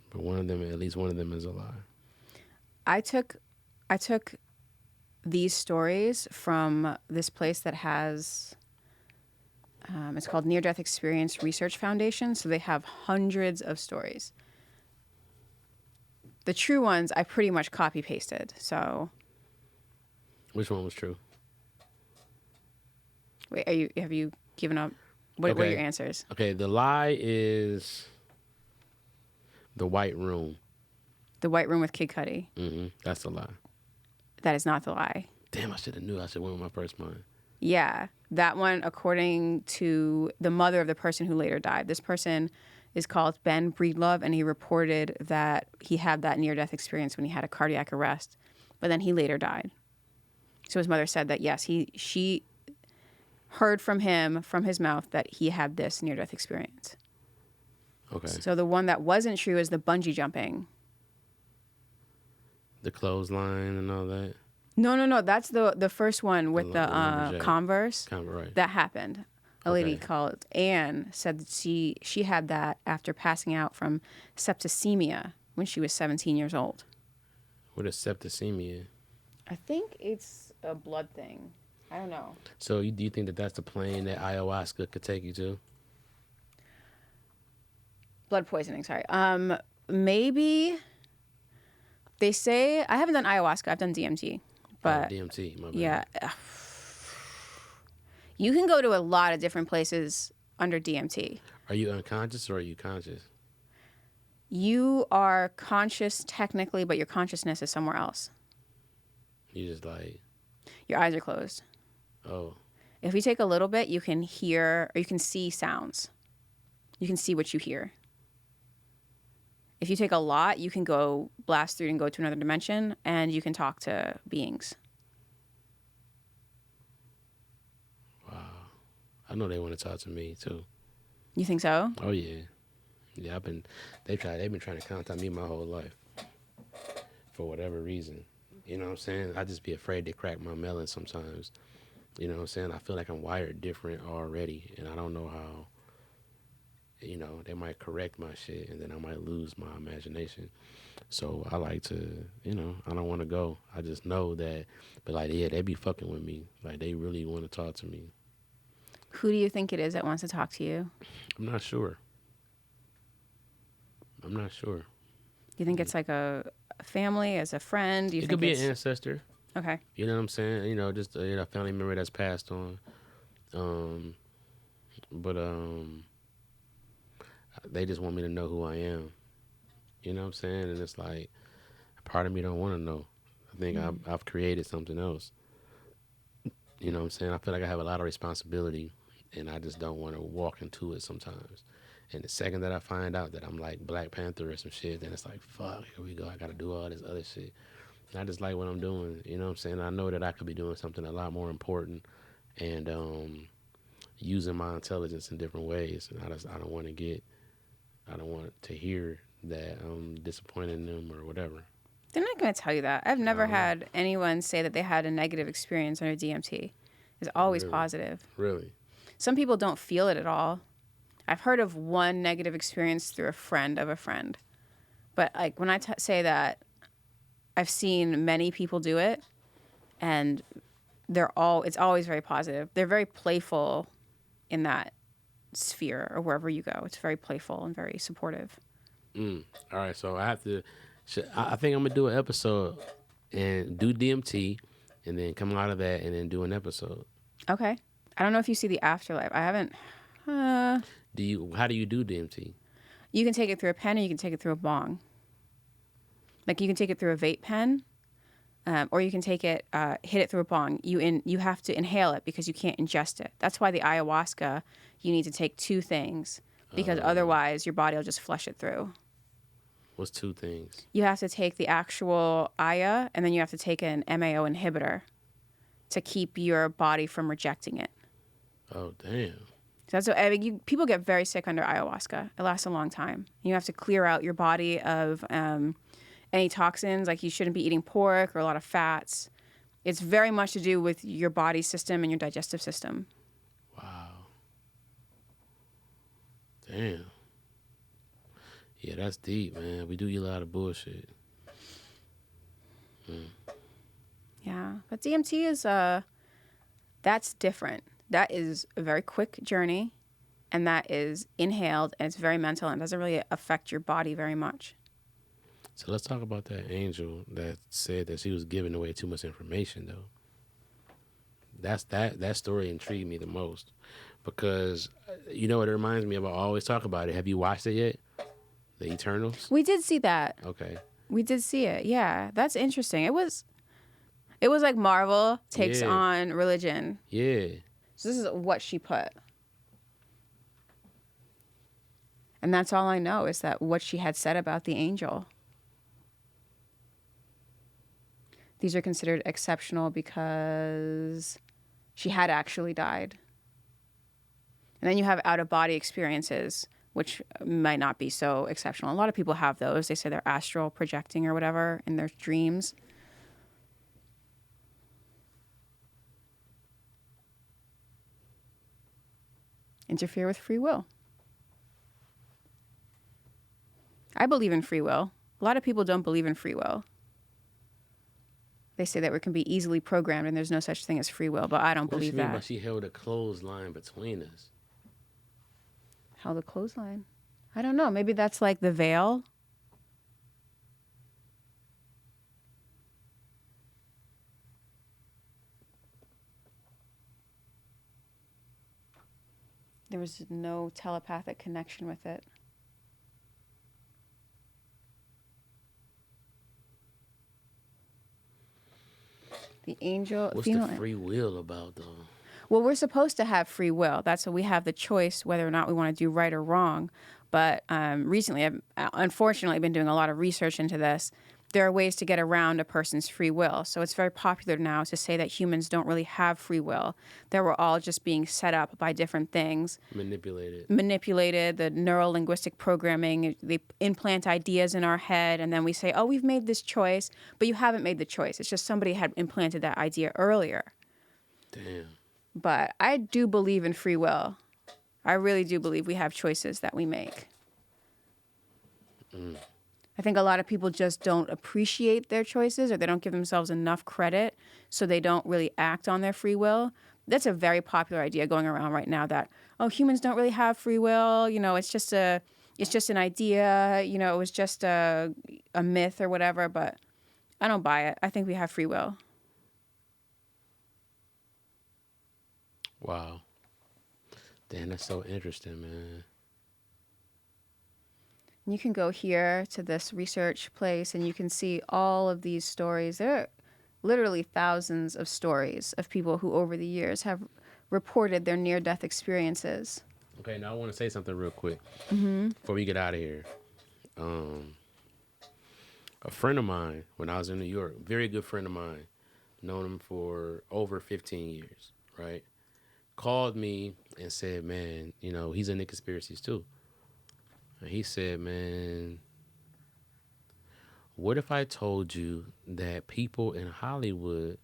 But one of them, at least one of them, is a lie. I took these stories from this place that has, it's called Near Death Experience Research Foundation. So they have hundreds of stories. The true ones I pretty much copy pasted. So, which one was true? Wait, have you given up? What are your answers? Okay, the lie is the white room. The white room with Kid Cudi. Mm-hmm. That's the lie. That is not the lie. Damn, I should have knew. I should have went with my first mind. Yeah, that one, according to the mother of the person who later died. This person is called Ben Breedlove, and he reported that he had that near-death experience when he had a cardiac arrest, but then he later died. So his mother said that, yes, she heard from him, from his mouth, that he had this near-death experience. Okay. So the one that wasn't true is the bungee jumping. The clothesline and all that? No. That's the first one with the Converse. Right. That happened. A lady called Anne said that she had that after passing out from septicemia when she was 17 years old. What is septicemia? I think it's a blood thing. I don't know. So do you think that that's the plane that ayahuasca could take you to? Blood poisoning, sorry. Maybe they say I haven't done ayahuasca, I've done DMT. But DMT, my bad. yeah. You can go to a lot of different places under DMT. Are you unconscious or are you conscious? You are conscious technically, but your consciousness is somewhere else. You just like, Your eyes are closed. oh, If you take a little bit, you can hear or you can see sounds. You can see what you hear. If you take a lot, you can go blast through and go to another dimension, and you can talk to beings. I know they want to talk to me too. You think so? Oh yeah, yeah. They've been trying to contact me my whole life for whatever reason. You know what I'm saying? I just be afraid to crack my melon sometimes. You know what I'm saying? I feel like I'm wired different already, and I don't know how. You know, they might correct my shit, and then I might lose my imagination. So I like to, you know, I don't want to go. I just know that, but like, yeah, they be fucking with me. Like, they really want to talk to me. Who do you think it is that wants to talk to you? I'm not sure. I'm not sure. Do you think it's like a family, as a friend? Do you It think could be it's an ancestor. okay? You know what I'm saying? You know, just a family member that's passed on. But they just want me to know who I am. You know what I'm saying? And it's like, part of me don't want to know. I think I've created something else. You know what I'm saying? I feel like I have a lot of responsibility, and I just don't want to walk into it sometimes. And the second that I find out that I'm like Black Panther or some shit, then it's like, fuck, here we go. I got to do all this other shit. And I just like what I'm doing. You know what I'm saying? I know that I could be doing something a lot more important and using my intelligence in different ways. And I don't want to hear that I'm disappointing them or whatever. They're not going to tell you that. I've never had anyone say that they had a negative experience under DMT. It's always positive. Really? Some people don't feel it at all. I've heard of one negative experience through a friend of a friend. But like when I say that, I've seen many people do it, and it's always very positive. They're very playful in that sphere or wherever you go. It's very playful and very supportive. All right, so I have to. I think I'm gonna do an episode and do DMT, and then come out of that and then do an episode. Okay. I don't know if you see the afterlife. I haven't. How do you do DMT? You can take it through a pen, or you can take it through a bong. Like you can take it through a vape pen, or you can take it, hit it through a bong. You have to inhale it because you can't ingest it. That's why the ayahuasca, you need to take two things because otherwise your body will just flush it through. What's two things? You have to take the actual aya, and then you have to take an MAO inhibitor to keep your body from rejecting it. Oh, damn. So that's what, people get very sick under ayahuasca. It lasts a long time. You have to clear out your body of any toxins, like you shouldn't be eating pork or a lot of fats. It's very much to do with your body system and your digestive system. Wow. Damn. Yeah, that's deep, man. We do eat a lot of bullshit. Yeah, but DMT is that's different. That is a very quick journey, and that is inhaled, and it's very mental, and doesn't really affect your body very much. So let's talk about that angel that said that she was giving away too much information, though. That story intrigued me the most because you know what it reminds me of. I always talk about it. Have you watched it yet? The Eternals? We did see that. Okay. We did see it. Yeah, that's interesting. It was like Marvel takes on religion. Yeah. So this is what she put. And that's all I know is that what she had said about the angel. These are considered exceptional because she had actually died. And then you have out-of-body experiences, which might not be so exceptional. A lot of people have those. They say they're astral projecting or whatever in their dreams. Interfere with free will. I believe in free will. A lot of people don't believe in free will. They say that we can be easily programmed and there's no such thing as free will, but I don't What does she believe mean by that. she held a clothesline between us? How the clothesline? I don't know. Maybe that's like the veil. There was no telepathic connection with it. The angel. What's female, the free will about, though? Well, we're supposed to have free will. That's what we have the choice whether or not we want to do right or wrong. But recently, I've unfortunately been doing a lot of research into this. There are ways to get around a person's free will. So it's very popular now to say that humans don't really have free will, that we're all just being set up by different things. Manipulated, the neuro-linguistic programming. They implant ideas in our head, and then we say, oh, we've made this choice, but you haven't made the choice. It's just somebody had implanted that idea earlier. Damn. But I do believe in free will. I really do believe we have choices that we make. I think a lot of people just don't appreciate their choices, or they don't give themselves enough credit, so they don't really act on their free will. That's a very popular idea going around right now that, oh, humans don't really have free will. You know, it's just an idea. You know, it was just a myth or whatever. But I don't buy it. I think we have free will. Wow. Damn, that's so interesting, man. You can go here to this research place and you can see all of these stories. There are literally thousands of stories of people who over the years have reported their near-death experiences. Okay, now I want to say something real quick before we get out of here. A friend of mine, when I was in New York, very good friend of mine, known him for over 15 years, right? Called me and said, man, you know, he's into conspiracies too. And he said, man, what if I told you that people in Hollywood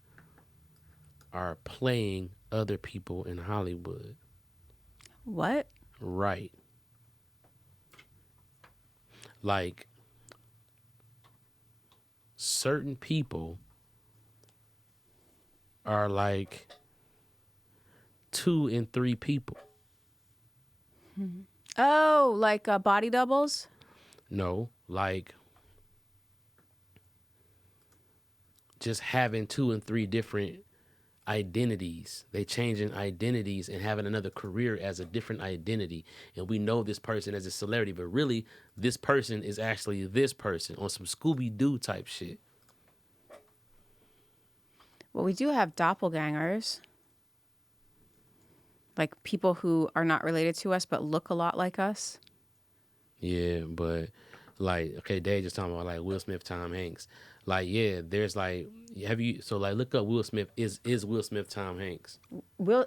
are playing other people in Hollywood? What? Right. Like, certain people are like 2 and 3 people. Oh, like body doubles? No, like just having 2 and 3 different identities. They changing identities and having another career as a different identity. And we know this person as a celebrity, but really this person is actually this person on some Scooby-Doo type shit. Well, we do have doppelgangers. Like people who are not related to us but look a lot like us. Yeah, but like, okay, Dave just talking about like Will Smith, Tom Hanks. Like, yeah, there's like, look up Will Smith. Is Will Smith Tom Hanks?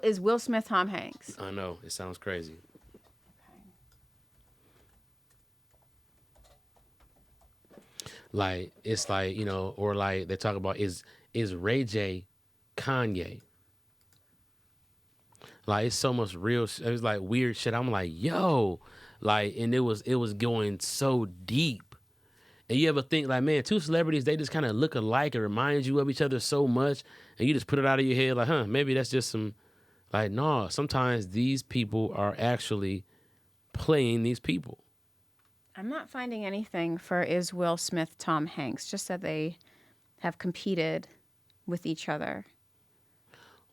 Is Will Smith Tom Hanks? I know, it sounds crazy. Like, it's like, you know, or like they talk about is Ray J Kanye? Like, it's so much real. It was like weird shit. I'm like, yo, like, and it was going so deep. And you ever think like, man, 2 celebrities, they just kind of look alike and remind you of each other so much, and you just put it out of your head like, huh, maybe that's just some. Like, no, sometimes these people are actually playing these people. I'm not finding anything for is Will Smith Tom Hanks, just that they have competed with each other.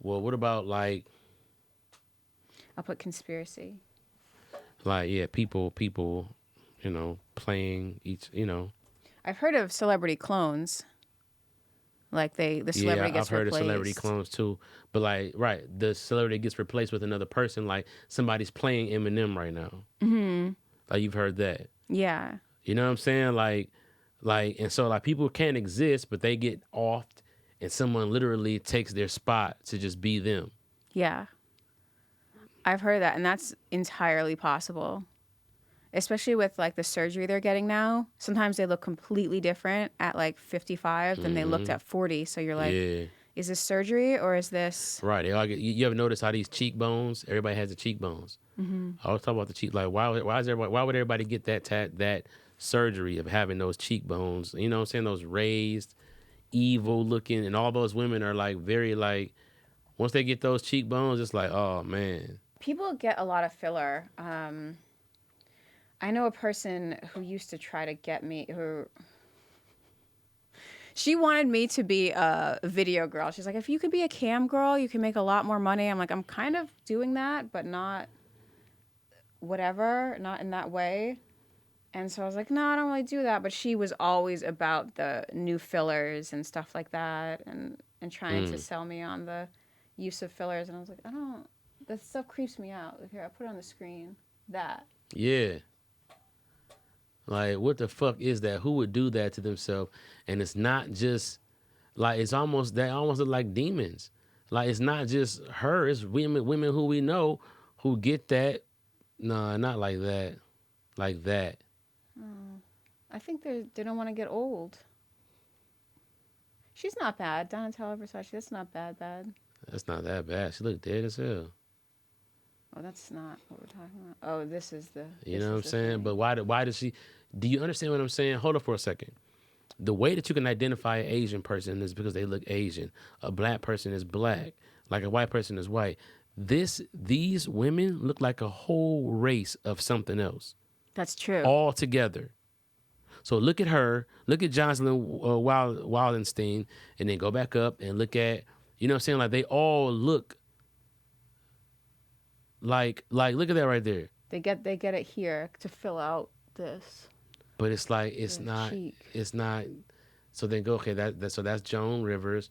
Well, what about like, I'll put conspiracy. like, yeah, people, you know, playing each, you know. I've heard of celebrity clones. Like the celebrity gets replaced. I've heard of celebrity clones too. But like, right, the celebrity gets replaced with another person. Like somebody's playing Eminem right now. Mm-hmm. Like you've heard that. Yeah. You know what I'm saying? Like, and so like people can't exist, but they get offed, and someone literally takes their spot to just be them. Yeah. I've heard that, and that's entirely possible. Especially with like the surgery they're getting now. Sometimes they look completely different at like 55 than they looked at 40. So you're like, is this surgery or is this? Right. They all get, you ever notice how these cheekbones? Everybody has the cheekbones. Mm-hmm. I always talk about the cheek. Like why would everybody get that surgery of having those cheekbones? You know what I'm saying? Those raised. evil looking, and all those women are like very like. Once they get those cheekbones, it's like, oh man. People get a lot of filler. I know a person who used to try to get me. She wanted me to be a video girl. She's like, if you could be a cam girl, you can make a lot more money. I'm like, I'm kind of doing that, but not whatever, not in that way. And so I was like, no, I don't really do that. But she was always about the new fillers and stuff like that, and trying to sell me on the use of fillers. And I was like, that stuff creeps me out. Here, I'll put it on the screen. That. Yeah. Like, what the fuck is that? Who would do that to themselves? And it's not just, like, they almost look like demons. Like, it's not just her. It's women who we know who get that. No, not like that. Like that. I think they don't want to get old. She's not bad. Donatella Versace, that's not bad. That's not that bad. She look dead as hell. Oh, that's not what we're talking about. Oh, this is the. You know what I'm saying? Thing. But why does she? Do you understand what I'm saying? Hold up for a second. The way that you can identify an Asian person is because they look Asian. A black person is black. Like a white person is white. These women look like a whole race of something else. That's true. All together. So look at her. Look at Jocelyn Wildenstein, and then go back up and look at. You know what I'm saying? Like they all look. Like look at that right there. They get it here to fill out this. But it's like it's not. So then go so that's Joan Rivers.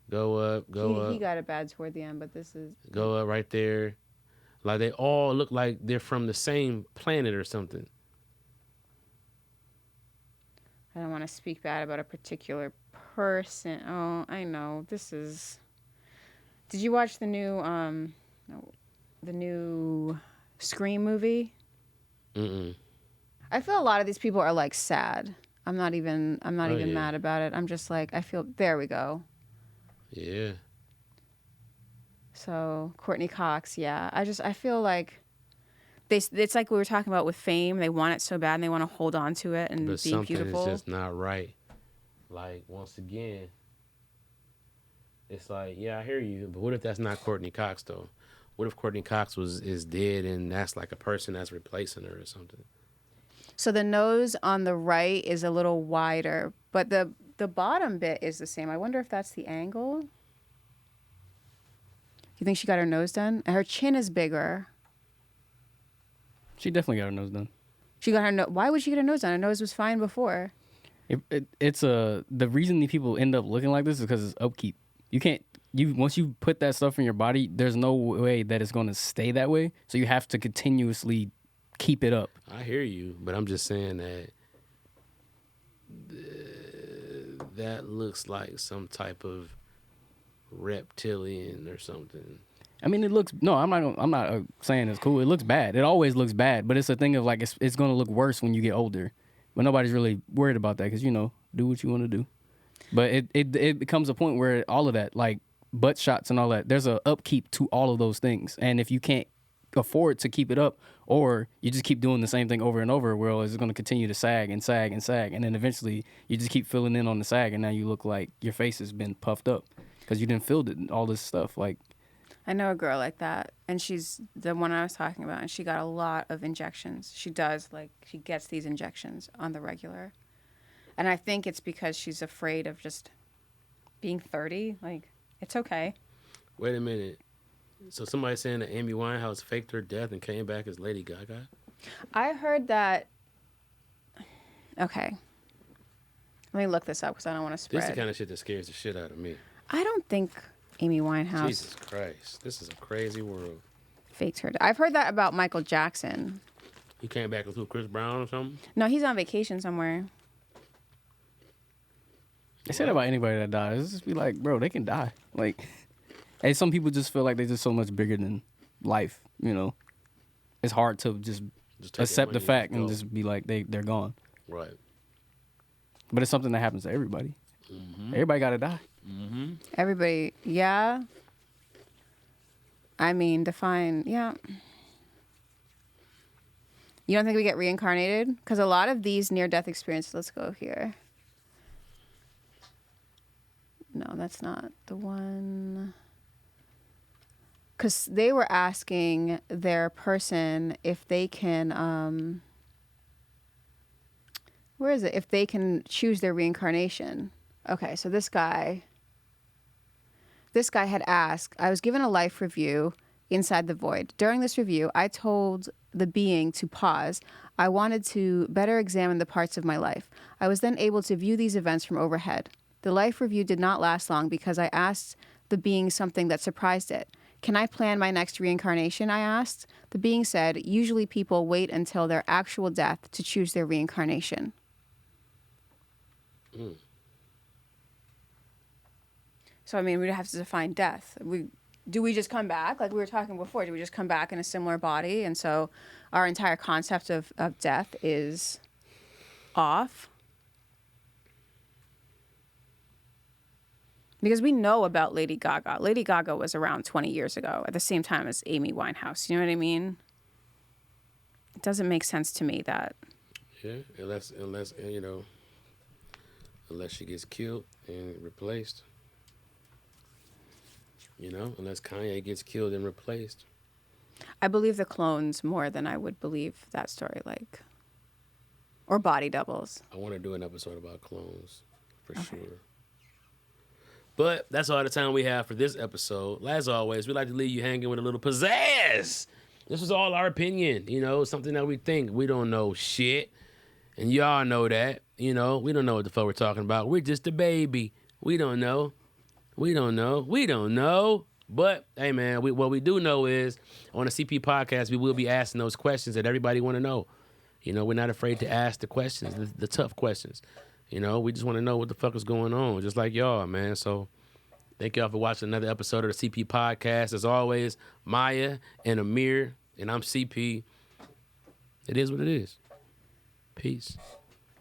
Go up. He got it bad toward the end, but this is. Go up right there. Like they all look like they're from the same planet or something. I don't want to speak bad about a particular person. Oh, I know. This is. Did you watch the new Scream movie? Mm-mm. I feel a lot of these people are like sad. I'm not even mad about it. I'm just like, I feel, there we go. Yeah. So Courtney Cox, yeah. I feel like it's like we were talking about with fame. They want it so bad and they want to hold on to it and But be something beautiful. is just not right. Like, once again, it's like, yeah, I hear you. But what if that's not Courtney Cox, though? What if Courtney Cox is dead and that's like a person that's replacing her or something? So the nose on the right is a little wider, but the bottom bit is the same. I wonder if that's the angle. You think she got her nose done? And her chin is bigger. She definitely got her nose done. She got her Why would she get her nose done? Her nose was fine before. It's the reason these people end up looking like this is because it's upkeep. Once you put that stuff in your body, there's no way that it's going to stay that way. So you have to continuously keep it up. I hear you, but I'm just saying that that looks like some type of reptilian or something. I mean, it looks. No, I'm not saying it's cool. It looks bad. It always looks bad, but it's a thing of like it's going to look worse when you get older. But nobody's really worried about that because do what you want to do. But it becomes a point where all of that, like butt shots and all that, there's a upkeep to all of those things. And if you can't afford to keep it up, or you just keep doing the same thing over and over, well, it's going to continue to sag and sag and sag, and then eventually you just keep filling in on the sag, and now you look like your face has been puffed up because you didn't feel it all this stuff. Like, I know a girl like that, and she's the one I was talking about, and she got a lot of injections. She gets these injections on the regular. And I think it's because she's afraid of just being 30. Like, it's okay. Wait a minute. So somebody's saying that Amy Winehouse faked her death and came back as Lady Gaga? I heard that. Okay. Let me look this up because I don't want to spread. This is the kind of shit that scares the shit out of me. I don't think Amy Winehouse Jesus Christ. This is a crazy world. faked her. I've heard that about Michael Jackson. He came back with Chris Brown or something? No, he's on vacation somewhere. they said about anybody that dies. It's just be like, bro, they can die. Like, and some people just feel like they're just so much bigger than life. It's hard to just accept the fact and just be like they're gone. Right. But it's something that happens to everybody. Mm-hmm. Everybody got to die. Mm-hmm. Everybody, yeah. I mean, define, yeah. You don't think we get reincarnated? Because a lot of these near-death experiences, let's go here. that's not the one. Because they were asking their person if they can, where is it? If they can choose their reincarnation. Okay, so this guy had asked, I was given a life review inside the void. During this review, I told the being to pause. I wanted to better examine the parts of my life. I was then able to view these events from overhead. The life review did not last long because I asked the being something that surprised it. Can I plan my next reincarnation? I asked. The being said, usually people wait until their actual death to choose their reincarnation. So, I mean, we'd have to define death. Do we just come back? Like we were talking before, do we just come back in a similar body? And so our entire concept of death is off? Because we know about Lady Gaga. Lady Gaga was around 20 years ago at the same time as Amy Winehouse. You know what I mean? It doesn't make sense to me that... Yeah, unless you know, unless she gets killed and replaced. You know, unless Kanye gets killed and replaced. I believe the clones more than I would believe that story, like, or body doubles. I want to do an episode about clones, for sure. But that's all the time we have for this episode. As always, we like to leave you hanging with a little pizzazz. This was all our opinion, you know, something that we think. We don't know shit, and y'all know that. You know, we don't know what the fuck we're talking about. We're just a baby. We don't know. We don't know. But, hey, man, what we do know is on the CP podcast, we will be asking those questions that everybody want to know. You know, we're not afraid to ask the questions, the tough questions. You know, we just want to know what the fuck is going on, just like y'all, man. So thank y'all for watching another episode of the CP podcast. As always, Maya and Amir, and I'm CP. It is what it is. Peace.